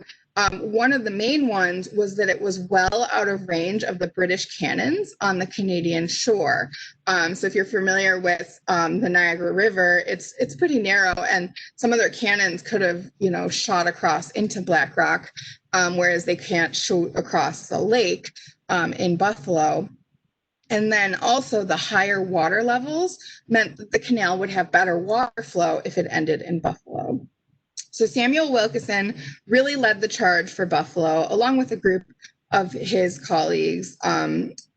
One of the main ones was that it was well out of range of the British cannons on the Canadian shore. So if you're familiar with the Niagara River, it's pretty narrow, and some of their cannons could have, shot across into Black Rock, whereas they can't shoot across the lake in Buffalo. And then also the higher water levels meant that the canal would have better water flow if it ended in Buffalo. So Samuel Wilkinson really led the charge for Buffalo, along with a group of his colleagues,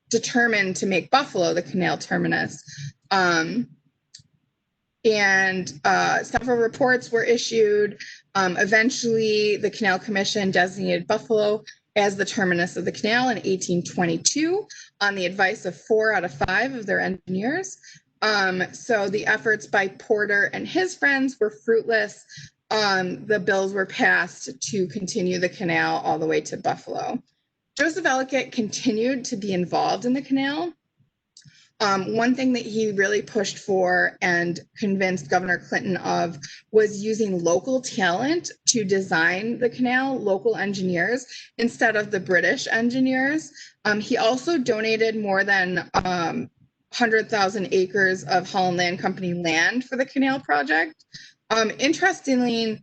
determined to make Buffalo the canal terminus. And several reports were issued. Eventually, the Canal Commission designated Buffalo as the terminus of the canal in 1822 on the advice of 4 out of 5 of their engineers. So the efforts by Porter and his friends were fruitless. The bills were passed to continue the canal all the way to Buffalo. Joseph Ellicott continued to be involved in the canal. One thing that he really pushed for and convinced Governor Clinton of was using local talent to design the canal, local engineers, instead of the British engineers. He also donated more than 100,000 acres of Holland Land Company land for the canal project. Interestingly,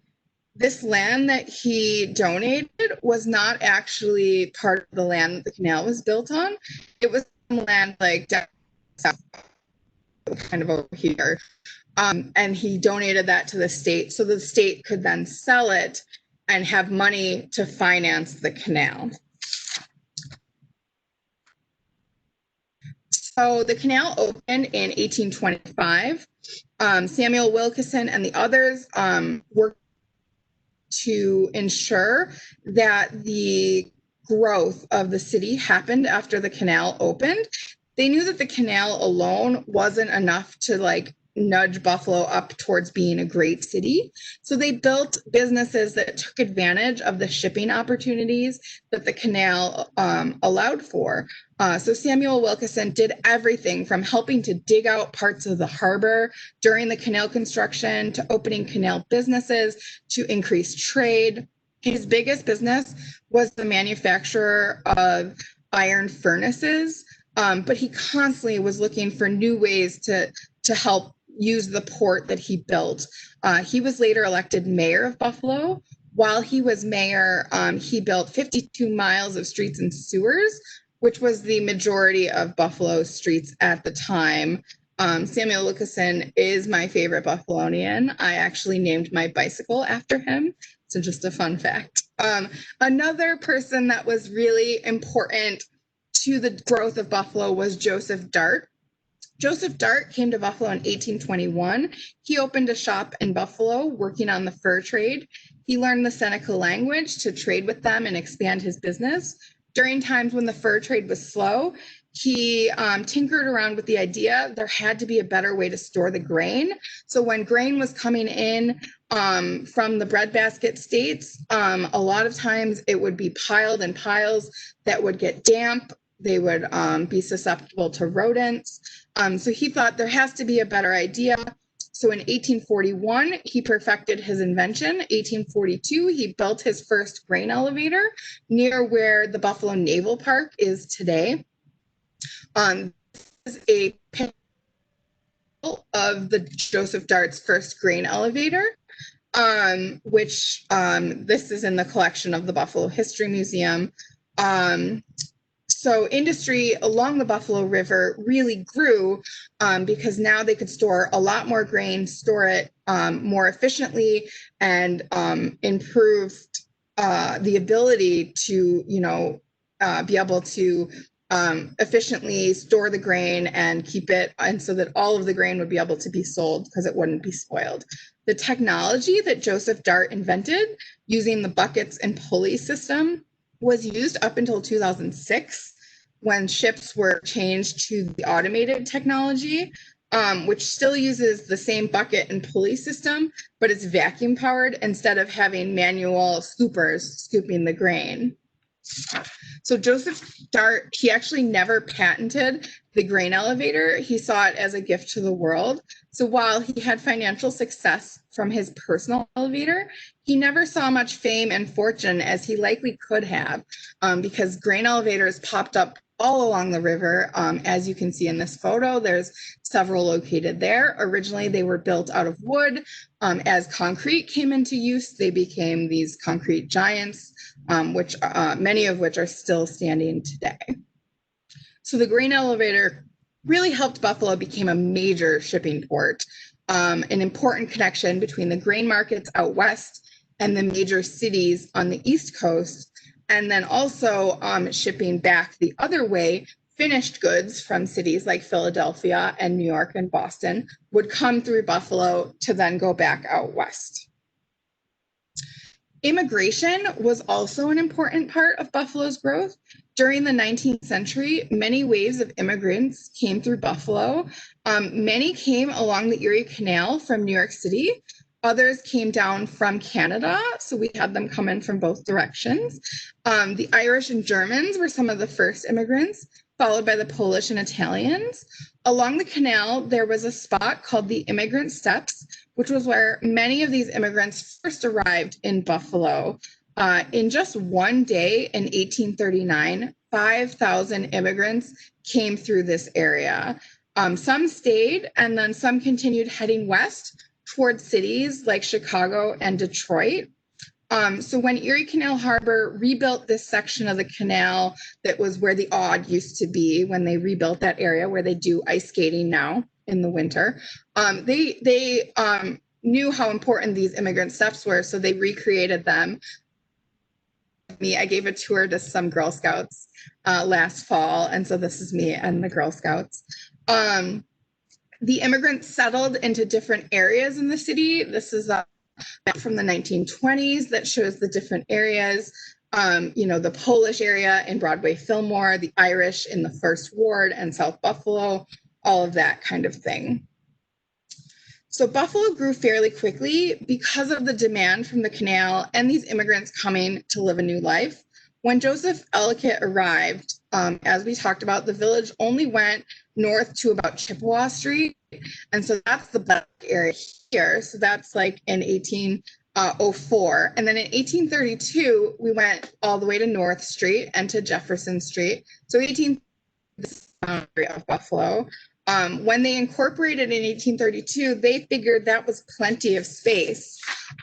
this land that he donated was not actually part of the land that the canal was built on. It was land like kind of over here. And he donated that to the state so the state could then sell it and have money to finance the canal. So the canal opened in 1825. Samuel Wilkinson and the others worked to ensure that the growth of the city happened after the canal opened. They knew that the canal alone wasn't enough to nudge Buffalo up towards being a great city. So they built businesses that took advantage of the shipping opportunities that the canal allowed for. So Samuel Wilkinson did everything from helping to dig out parts of the harbor during the canal construction to opening canal businesses to increase trade. His biggest business was the manufacture of iron furnaces, but he constantly was looking for new ways to help use the port that he built. He was later elected mayor of Buffalo. While he was mayor, he built 52 miles of streets and sewers, which was the majority of Buffalo's streets at the time. Samuel Wilkinson is my favorite Buffalonian. I actually named my bicycle after him. So just a fun fact. Another person that was really important to the growth of Buffalo was Joseph Dart. Joseph Dart came to Buffalo in 1821. He opened a shop in Buffalo working on the fur trade. He learned the Seneca language to trade with them and expand his business. During times when the fur trade was slow, he tinkered around with the idea there had to be a better way to store the grain. So when grain was coming in from the breadbasket states, a lot of times it would be piled in piles that would get damp. They would be susceptible to rodents. So he thought there has to be a better idea. So in 1841, he perfected his invention. 1842, he built his first grain elevator near where the Buffalo Naval Park is today. This is a picture of the Joseph Dart's first grain elevator, which this is in the collection of the Buffalo History Museum. So industry along the Buffalo River really grew because now they could store a lot more grain, store it more efficiently, and improved the ability to, be able to efficiently store the grain and keep it, and so that all of the grain would be able to be sold because it wouldn't be spoiled. The technology that Joseph Dart invented using the buckets and pulley system was used up until 2006 when ships were changed to the automated technology, which still uses the same bucket and pulley system, but it's vacuum powered instead of having manual scoopers scooping the grain. So Joseph Dart, he actually never patented the grain elevator. He saw it as a gift to the world. So while he had financial success from his personal elevator, he never saw much fame and fortune as he likely could have, because grain elevators popped up all along the river. As you can see in this photo, there's several located there. Originally, they were built out of wood. As concrete came into use, they became these concrete giants, which many of which are still standing today. So the grain elevator really helped Buffalo become a major shipping port, an important connection between the grain markets out west and the major cities on the East Coast, and then also shipping back the other way. Finished goods from cities like Philadelphia and New York and Boston would come through Buffalo to then go back out west. Immigration was also an important part of Buffalo's growth. During the 19th century, many waves of immigrants came through Buffalo. Many came along the Erie Canal from New York City. Others came down from Canada, so we had them come in from both directions. The Irish and Germans were some of the first immigrants, followed by the Polish and Italians. Along the canal, there was a spot called the Immigrant Steps, which was where many of these immigrants first arrived in Buffalo. In just one day in 1839, 5,000 immigrants came through this area. Some stayed, and then some continued heading west towards cities like Chicago and Detroit. So when Erie Canal Harbor rebuilt this section of the canal that was where the Aud used to be, when they rebuilt that area where they do ice skating now in the winter, they knew how important these immigrant steps were, so they recreated them. I gave a tour to some Girl Scouts last fall, and so this is me and the Girl Scouts. The immigrants settled into different areas in the city. This is a map from the 1920s that shows the different areas. The Polish area in Broadway Fillmore, the Irish in the First Ward and South Buffalo, all of that kind of thing. So Buffalo grew fairly quickly because of the demand from the canal and these immigrants coming to live a new life. When Joseph Ellicott arrived, as we talked about, the village only went north to about Chippewa Street. And so that's the black area here. So that's like in 1804. And then in 1832, we went all the way to North Street and to Jefferson Street. So 18 this boundary of Buffalo. When they incorporated in 1832, they figured that was plenty of space.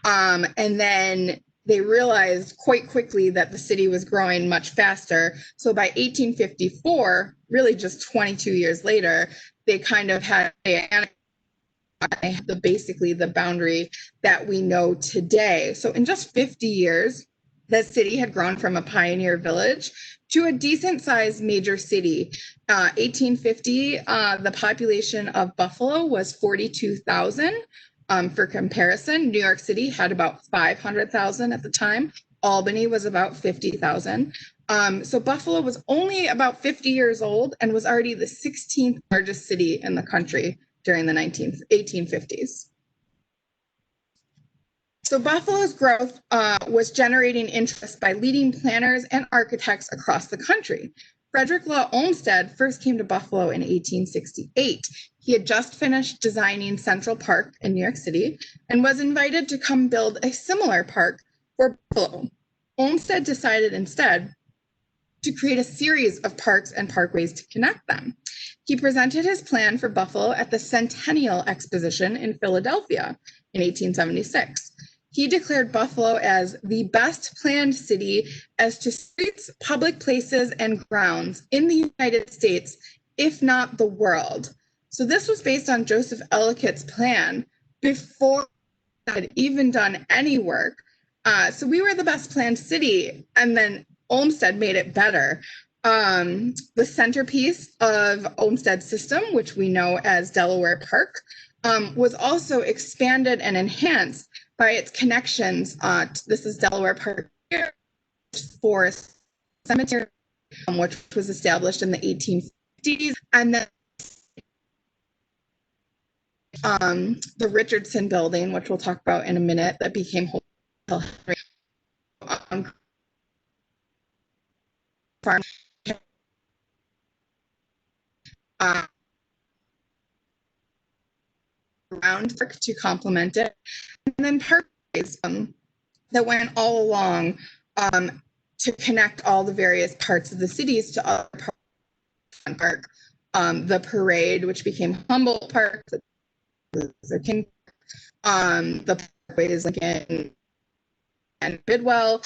And then they realized quite quickly that the city was growing much faster. So by 1854, really just 22 years later, they kind of had basically the boundary that we know today. So in just 50 years, the city had grown from a pioneer village to a decent sized major city. 1850, the population of Buffalo was 42,000. For comparison, New York City had about 500,000 at the time. Albany was about 50,000. So Buffalo was only about 50 years old and was already the 16th largest city in the country during the 1850s. So Buffalo's growth was generating interest by leading planners and architects across the country. Frederick Law Olmsted first came to Buffalo in 1868. He had just finished designing Central Park in New York City and was invited to come build a similar park for Buffalo. Olmsted decided instead to create a series of parks and parkways to connect them. He presented his plan for Buffalo at the Centennial Exposition in Philadelphia in 1876. He declared Buffalo as the best planned city as to streets, public places, and grounds in the United States, if not the world. So this was based on Joseph Ellicott's plan before he had even done any work. So we were the best planned city, and then Olmsted made it better. The centerpiece of Olmsted's system, which we know as Delaware Park, was also expanded and enhanced by its connections. This is Delaware Park Forest Cemetery, which was established in the 1850s, and then the Richardson Building, which we'll talk about in a minute, that became Hotel Henry. Farm around to complement it, and then parkways that went all along to connect all the various parts of the cities to other parts of the park. The parade, which became Humboldt Park, the King, the parkways Lincoln and Bidwell.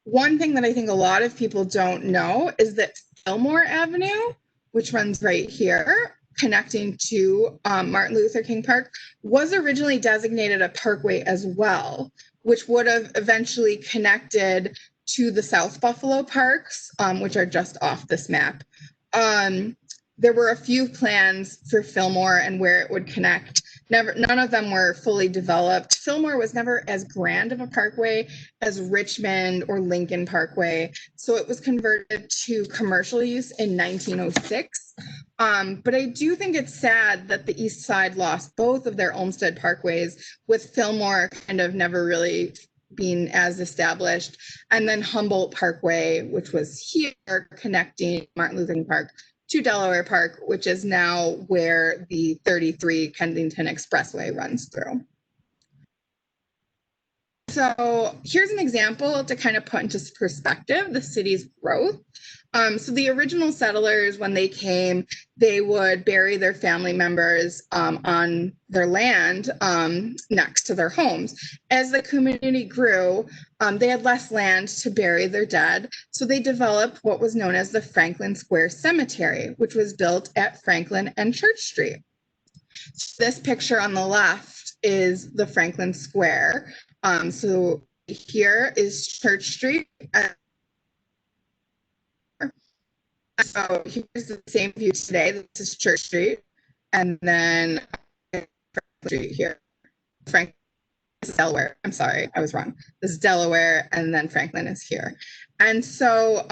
One thing that I think a lot of people don't know is that Fillmore Avenue, which runs right here, connecting to Martin Luther King Park, was originally designated a parkway as well, which would have eventually connected to the South Buffalo parks, which are just off this map. There were a few plans for Fillmore and where it would connect. None of them were fully developed. Fillmore was never as grand of a parkway as Richmond or Lincoln Parkway, so it was converted to commercial use in 1906. But I do think it's sad that the East Side lost both of their Olmsted parkways, with Fillmore kind of never really being as established, and then Humboldt Parkway, which was here connecting Martin Luther King Park to Delaware Park, which is now where the 33 Kensington Expressway runs through. So here's an example to kind of put into perspective the city's growth. So the original settlers, when they came, they would bury their family members on their land next to their homes. As the community grew, they had less land to bury their dead, so they developed what was known as the Franklin Square Cemetery, which was built at Franklin and Church Street. This picture on the left is the Franklin Square. So here is Church Street. So here's the same view today. This is Church Street, and then Street here. Franklin is Delaware. I'm sorry, I was wrong. This is Delaware, and then Franklin is here. And so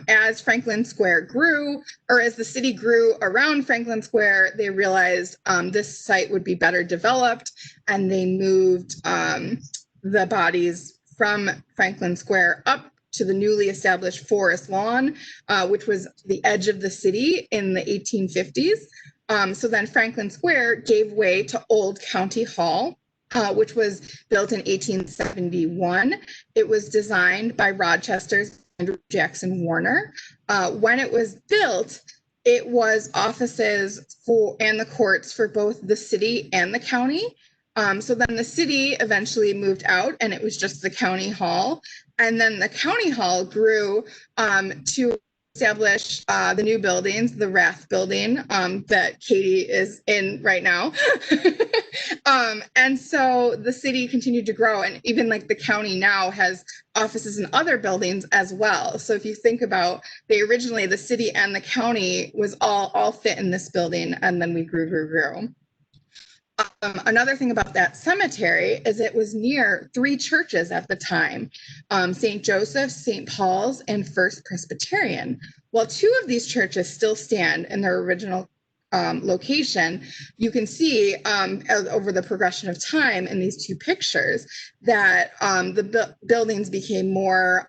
as Franklin Square grew, or as the city grew around Franklin Square, they realized this site would be better developed, and they moved the bodies from Franklin Square up to the newly established Forest Lawn, which was the edge of the city in the 1850s. So then Franklin Square gave way to Old County Hall, which was built in 1871. It was designed by Rochester's Andrew Jackson Warner. When it was built, it was offices and the courts for both the city and the county. So then the city eventually moved out, and it was just the county hall. And then the county hall grew to establish the new buildings, the Rath building that Katie is in right now. And so the city continued to grow, and even like the county now has offices in other buildings as well. So if you think about originally the city and the county was all fit in this building, and then we grew. Another thing about that cemetery is it was near 3 churches at the time, St. Joseph's, St. Paul's, and First Presbyterian. While 2 of these churches still stand in their original location, you can see over the progression of time in these 2 pictures that the buildings became more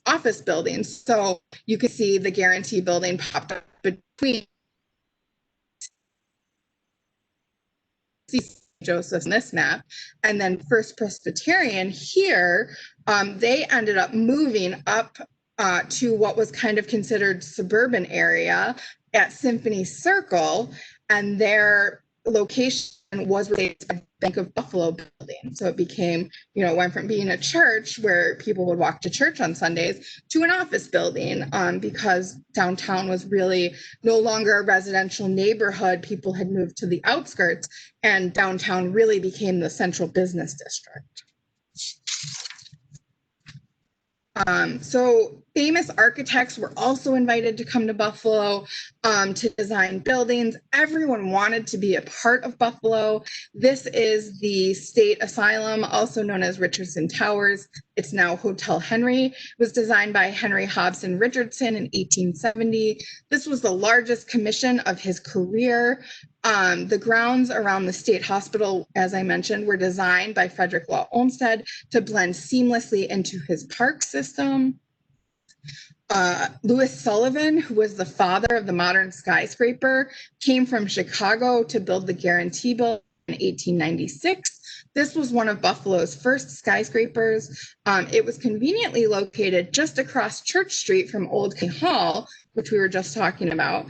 office buildings. So you can see the Guarantee building popped up between Joseph in this map, and then First Presbyterian here, they ended up moving up to what was kind of considered suburban area at Symphony Circle, and their location was related to the Bank of Buffalo building. So it became, went from being a church where people would walk to church on Sundays to an office building because downtown was really no longer a residential neighborhood. People had moved to the outskirts, and downtown really became the central business district. So famous architects were also invited to come to Buffalo to design buildings. Everyone wanted to be a part of Buffalo. This is the State Asylum, also known as Richardson Towers. It's now Hotel Henry. It was designed by Henry Hobson Richardson in 1870. This was the largest commission of his career. The grounds around the state hospital, as I mentioned, were designed by Frederick Law Olmsted to blend seamlessly into his park system. Louis Sullivan, who was the father of the modern skyscraper, came from Chicago to build the Guarantee building in 1896. This was one of Buffalo's first skyscrapers. It was conveniently located just across Church Street from Old King Hall, which we were just talking about.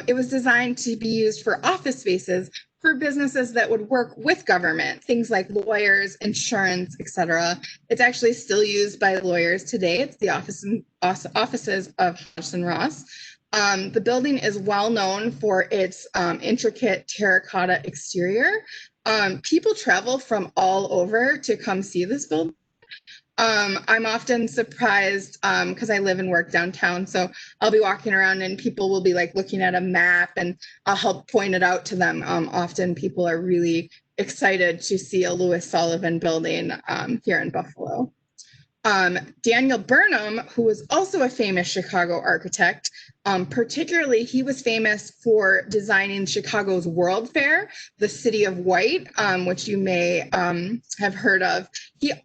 It was designed to be used for office spaces for businesses that would work with government, things like lawyers, insurance, etc. It's actually still used by lawyers today. It's the offices of Hodgson Ross. The building is well known for its intricate terracotta exterior. People travel from all over to come see this building. I'm often surprised because I live and work downtown. So I'll be walking around and people will be like looking at a map and I'll help point it out to them. Often people are really excited to see a Louis Sullivan building here in Buffalo. Daniel Burnham, who was also a famous Chicago architect, particularly he was famous for designing Chicago's World Fair, the City of White, which you may have heard of.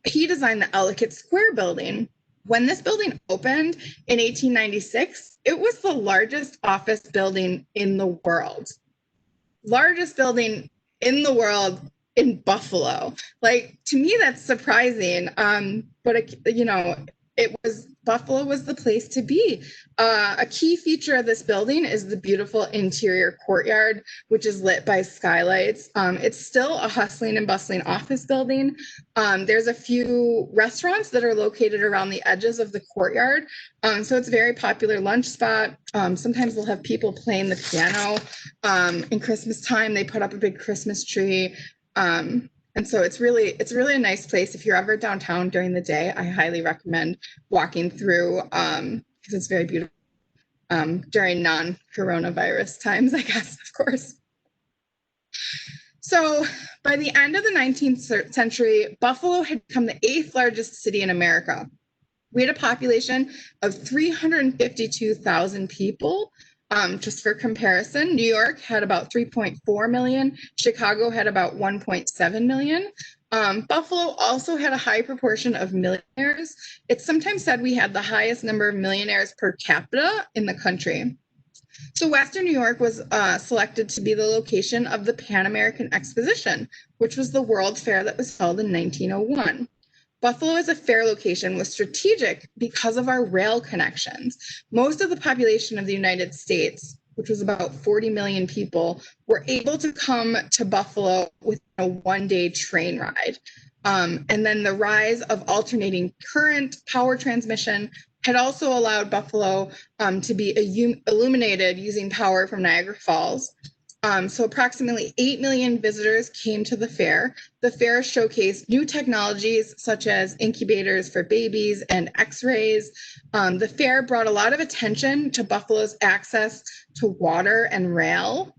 He designed the Ellicott Square building. When this building opened in 1896, it was the largest office building in the world. Largest building in the world in Buffalo. Like, to me, that's surprising. But Buffalo was the place to be. A key feature of this building is the beautiful interior courtyard, which is lit by skylights. It's still a hustling and bustling office building. There's a few restaurants that are located around the edges of the courtyard. So it's a very popular lunch spot. Sometimes we'll have people playing the piano. In Christmas time, they put up a big Christmas tree. And so it's really a nice place. If you're ever downtown during the day, I highly recommend walking through because it's very beautiful during non-coronavirus times, I guess, of course. So by the end of the 19th century, Buffalo had become the 8th largest city in America. We had a population of 352,000 people. Just for comparison, New York had about 3.4 million. Chicago had about 1.7 million. Buffalo also had a high proportion of millionaires. It's sometimes said we had the highest number of millionaires per capita in the country. So Western New York was selected to be the location of the Pan American Exposition, which was the World Fair that was held in 1901. Buffalo as a fair location was strategic because of our rail connections. Most of the population of the United States, which was about 40 million people, were able to come to Buffalo with a one-day train ride. And then the rise of alternating current power transmission had also allowed Buffalo to be illuminated using power from Niagara Falls. So approximately 8 million visitors came to the fair. The fair showcased new technologies such as incubators for babies and x-rays. The fair brought a lot of attention to Buffalo's access to water and rail.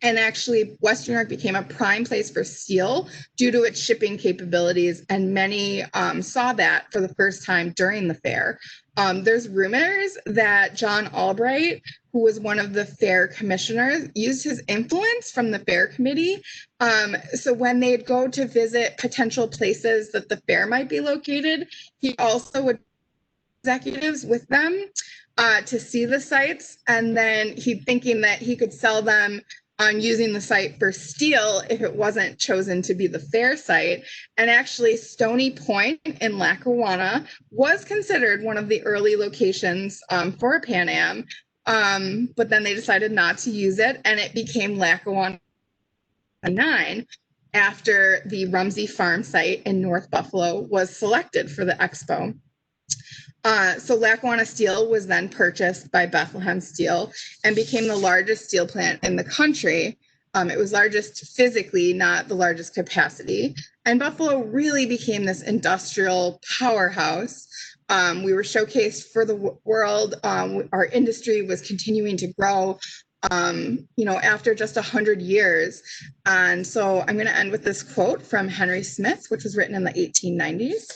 And actually, Western New York became a prime place for steel due to its shipping capabilities, and many saw that for the first time during the fair. There's rumors that John Albright, who was one of the fair commissioners, used his influence from the fair committee. So when they'd go to visit potential places that the fair might be located, he also would executives with them to see the sites, and then he thinking that he could sell them on using the site for steel if it wasn't chosen to be the fair site. And actually, Stony Point in Lackawanna was considered one of the early locations for a Pan Am, but then they decided not to use it, and it became Lackawanna 9 after the Rumsey Farm site in North Buffalo was selected for the expo. So Lackawanna Steel was then purchased by Bethlehem Steel and became the largest steel plant in the country. It was largest physically, not the largest capacity. And Buffalo really became this industrial powerhouse. We were showcased for the world. Our industry was continuing to grow, after just 100 years. And so I'm going to end with this quote from Henry Smith, which was written in the 1890s.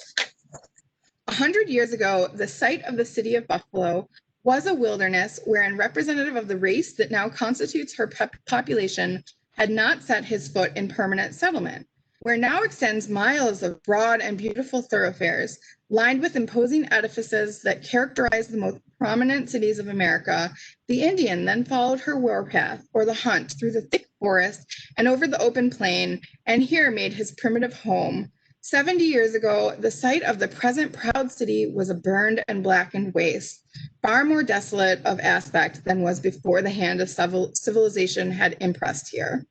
100 years ago, the site of the city of Buffalo was a wilderness wherein representative of the race that now constitutes her population had not set his foot in permanent settlement, where now extends miles of broad and beautiful thoroughfares, lined with imposing edifices that characterize the most prominent cities of America. The Indian then followed her warpath or the hunt through the thick forest and over the open plain, and here made his primitive home. 70 years ago, the site of the present proud city was a burned and blackened waste, far more desolate of aspect than was before the hand of civilization had impressed here.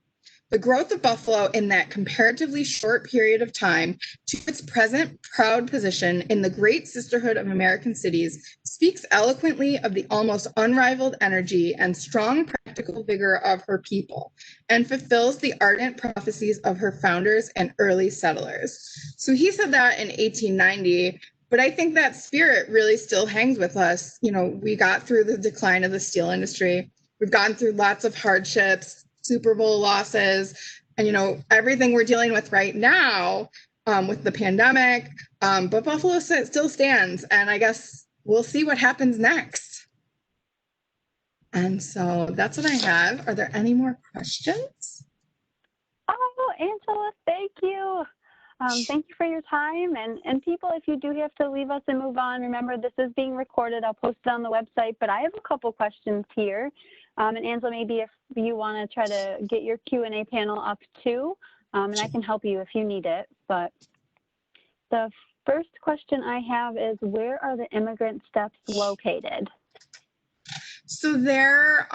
The growth of Buffalo in that comparatively short period of time to its present proud position in the great sisterhood of American cities speaks eloquently of the almost unrivaled energy and strong practical vigor of her people, and fulfills the ardent prophecies of her founders and early settlers. So he said that in 1890, but I think that spirit really still hangs with us. We got through the decline of the steel industry. We've gone through lots of hardships, Super Bowl losses, and everything we're dealing with right now with the pandemic. But Buffalo still stands, and I guess we'll see what happens next. And so that's what I have. Are there any more questions? Oh, Angela, thank you. Thank you for your time. And people, if you do have to leave us and move on, remember this is being recorded. I'll post it on the website, but I have a couple questions here. And Angela, maybe if you want to try to get your Q&A panel up too, and I can help you if you need it. But the first question I have is, where are the immigrant steps located? So they're,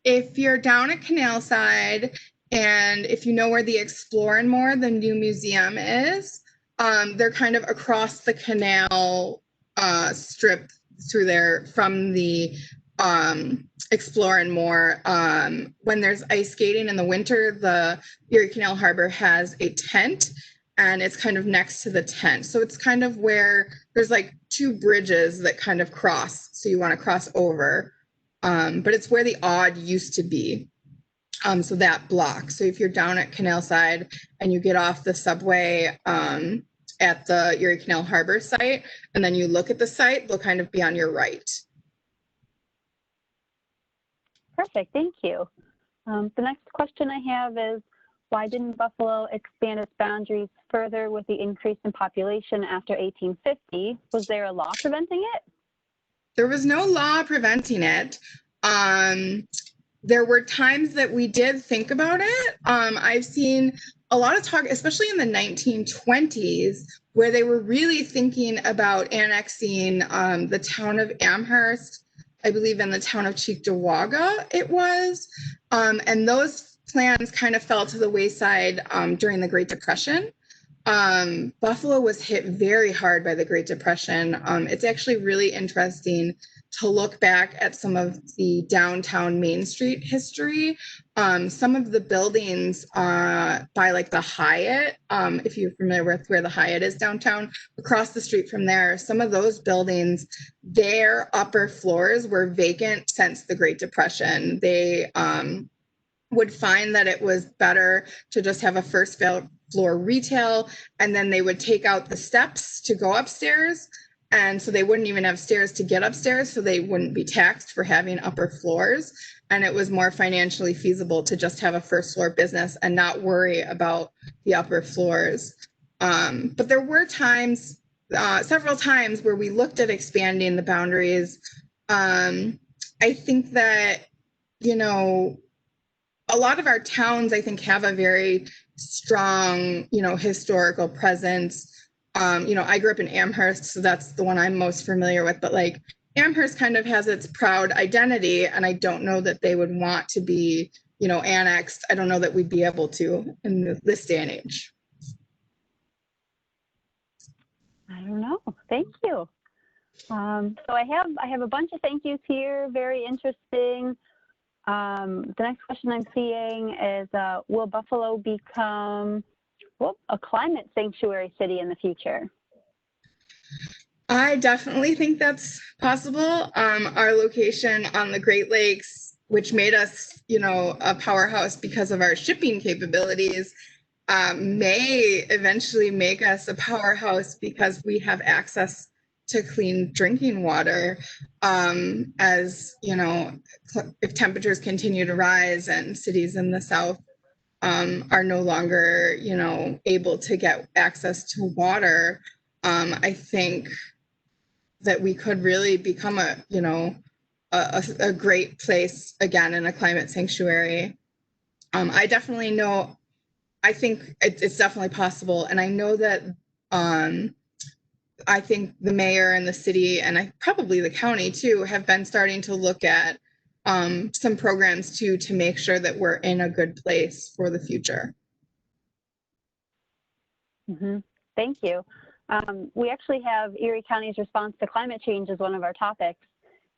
if you're down at Canal side, and if you know where the Explore and More, the new museum is, they're kind of across the canal strip through there from the Explore and More. When there's ice skating in the winter, the Erie Canal Harbor has a tent, and it's kind of next to the tent. So it's kind of where there's like two bridges that kind of cross. So you want to cross over, but it's where the Odd used to be. So that block. So if you're down at Canal side and you get off the subway at the Erie Canal Harbor site, and then you look at the site, they'll kind of be on your right. Perfect, thank you. The next question I have is, why didn't Buffalo expand its boundaries further with the increase in population after 1850? Was there a law preventing it? There was no law preventing it. There were times that we did think about it. I've seen a lot of talk, especially in the 1920s, where they were really thinking about annexing the town of Amherst, I believe in the town of Cheektowaga it was. And those plans kind of fell to the wayside during the Great Depression. Buffalo was hit very hard by the Great Depression. It's actually really interesting to look back at some of the downtown Main Street history. Some of the buildings by like the Hyatt, if you're familiar with where the Hyatt is downtown, across the street from there, some of those buildings, their upper floors were vacant since the Great Depression. They would find that it was better to just have a first floor retail, and then they would take out the steps to go upstairs. And so they wouldn't even have stairs to get upstairs, so they wouldn't be taxed for having upper floors. And it was more financially feasible to just have a first floor business and not worry about the upper floors. But there were times, several times, where we looked at expanding the boundaries. I think that, you know, a lot of our towns, I think, have a very strong, you know, historical presence. You know, I grew up in Amherst, so that's the one I'm most familiar with, but like Amherst kind of has its proud identity, and I don't know that they would want to be, you know, annexed. I don't know that we'd be able to in this day and age. I don't know. Thank you. So I have a bunch of thank yous here. Very interesting. The next question I'm seeing is, will Buffalo become a climate sanctuary city in the future? I definitely think that's possible. Our location on the Great Lakes, which made us, you know, a powerhouse because of our shipping capabilities, may eventually make us a powerhouse because we have access to clean drinking water. As you know, if temperatures continue to rise and cities in the South are no longer, you know, able to get access to water, I think that we could really become a, you know, a great place again in a climate sanctuary. I definitely know, I think it's definitely possible. And I know that I think the mayor and the city, and probably the county too, have been starting to look at some programs too, to make sure that we're in a good place for the future. Mm-hmm. Thank you. We actually have Erie County's response to climate change as one of our topics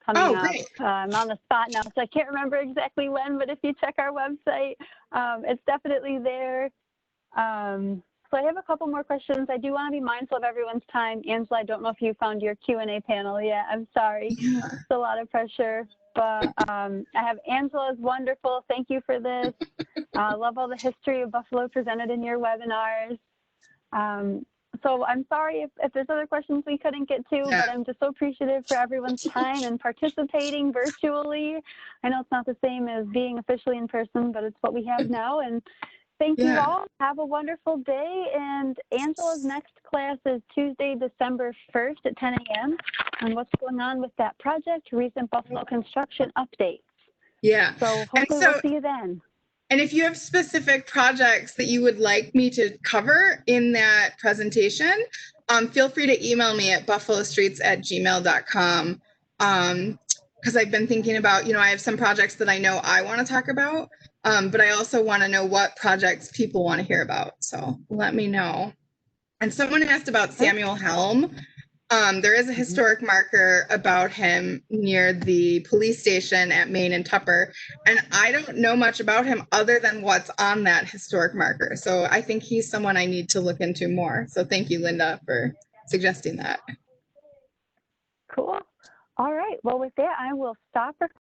coming up. I'm on the spot now, so I can't remember exactly when, but if you check our website, it's definitely there. So I have a couple more questions. I do want to be mindful of everyone's time. Angela, I don't know if you found your Q&A panel yet. I'm sorry. It's a lot of pressure, but I have Angela's wonderful. Thank you for this. I love all the history of Buffalo presented in your webinars. So I'm sorry if there's other questions we couldn't get to, but I'm just so appreciative for everyone's time and participating virtually. I know it's not the same as being officially in person, but it's what we have now. And thank you all. Have a wonderful day. And Angela's next class is Tuesday, December 1st at 10 a.m. on what's going on with that project, recent Buffalo construction updates. Yeah. So hopefully we'll see you then. And if you have specific projects that you would like me to cover in that presentation, feel free to email me at buffalostreets@gmail.com. Because I've been thinking about, you know, I have some projects that I know I want to talk about, but I also want to know what projects people want to hear about. So let me know. And someone asked about Samuel Helm. There is a historic marker about him near the police station at Main and Tupper. And I don't know much about him other than what's on that historic marker. So I think he's someone I need to look into more. So thank you, Linda, for suggesting that. Cool. All right. Well, with that, I will stop recording.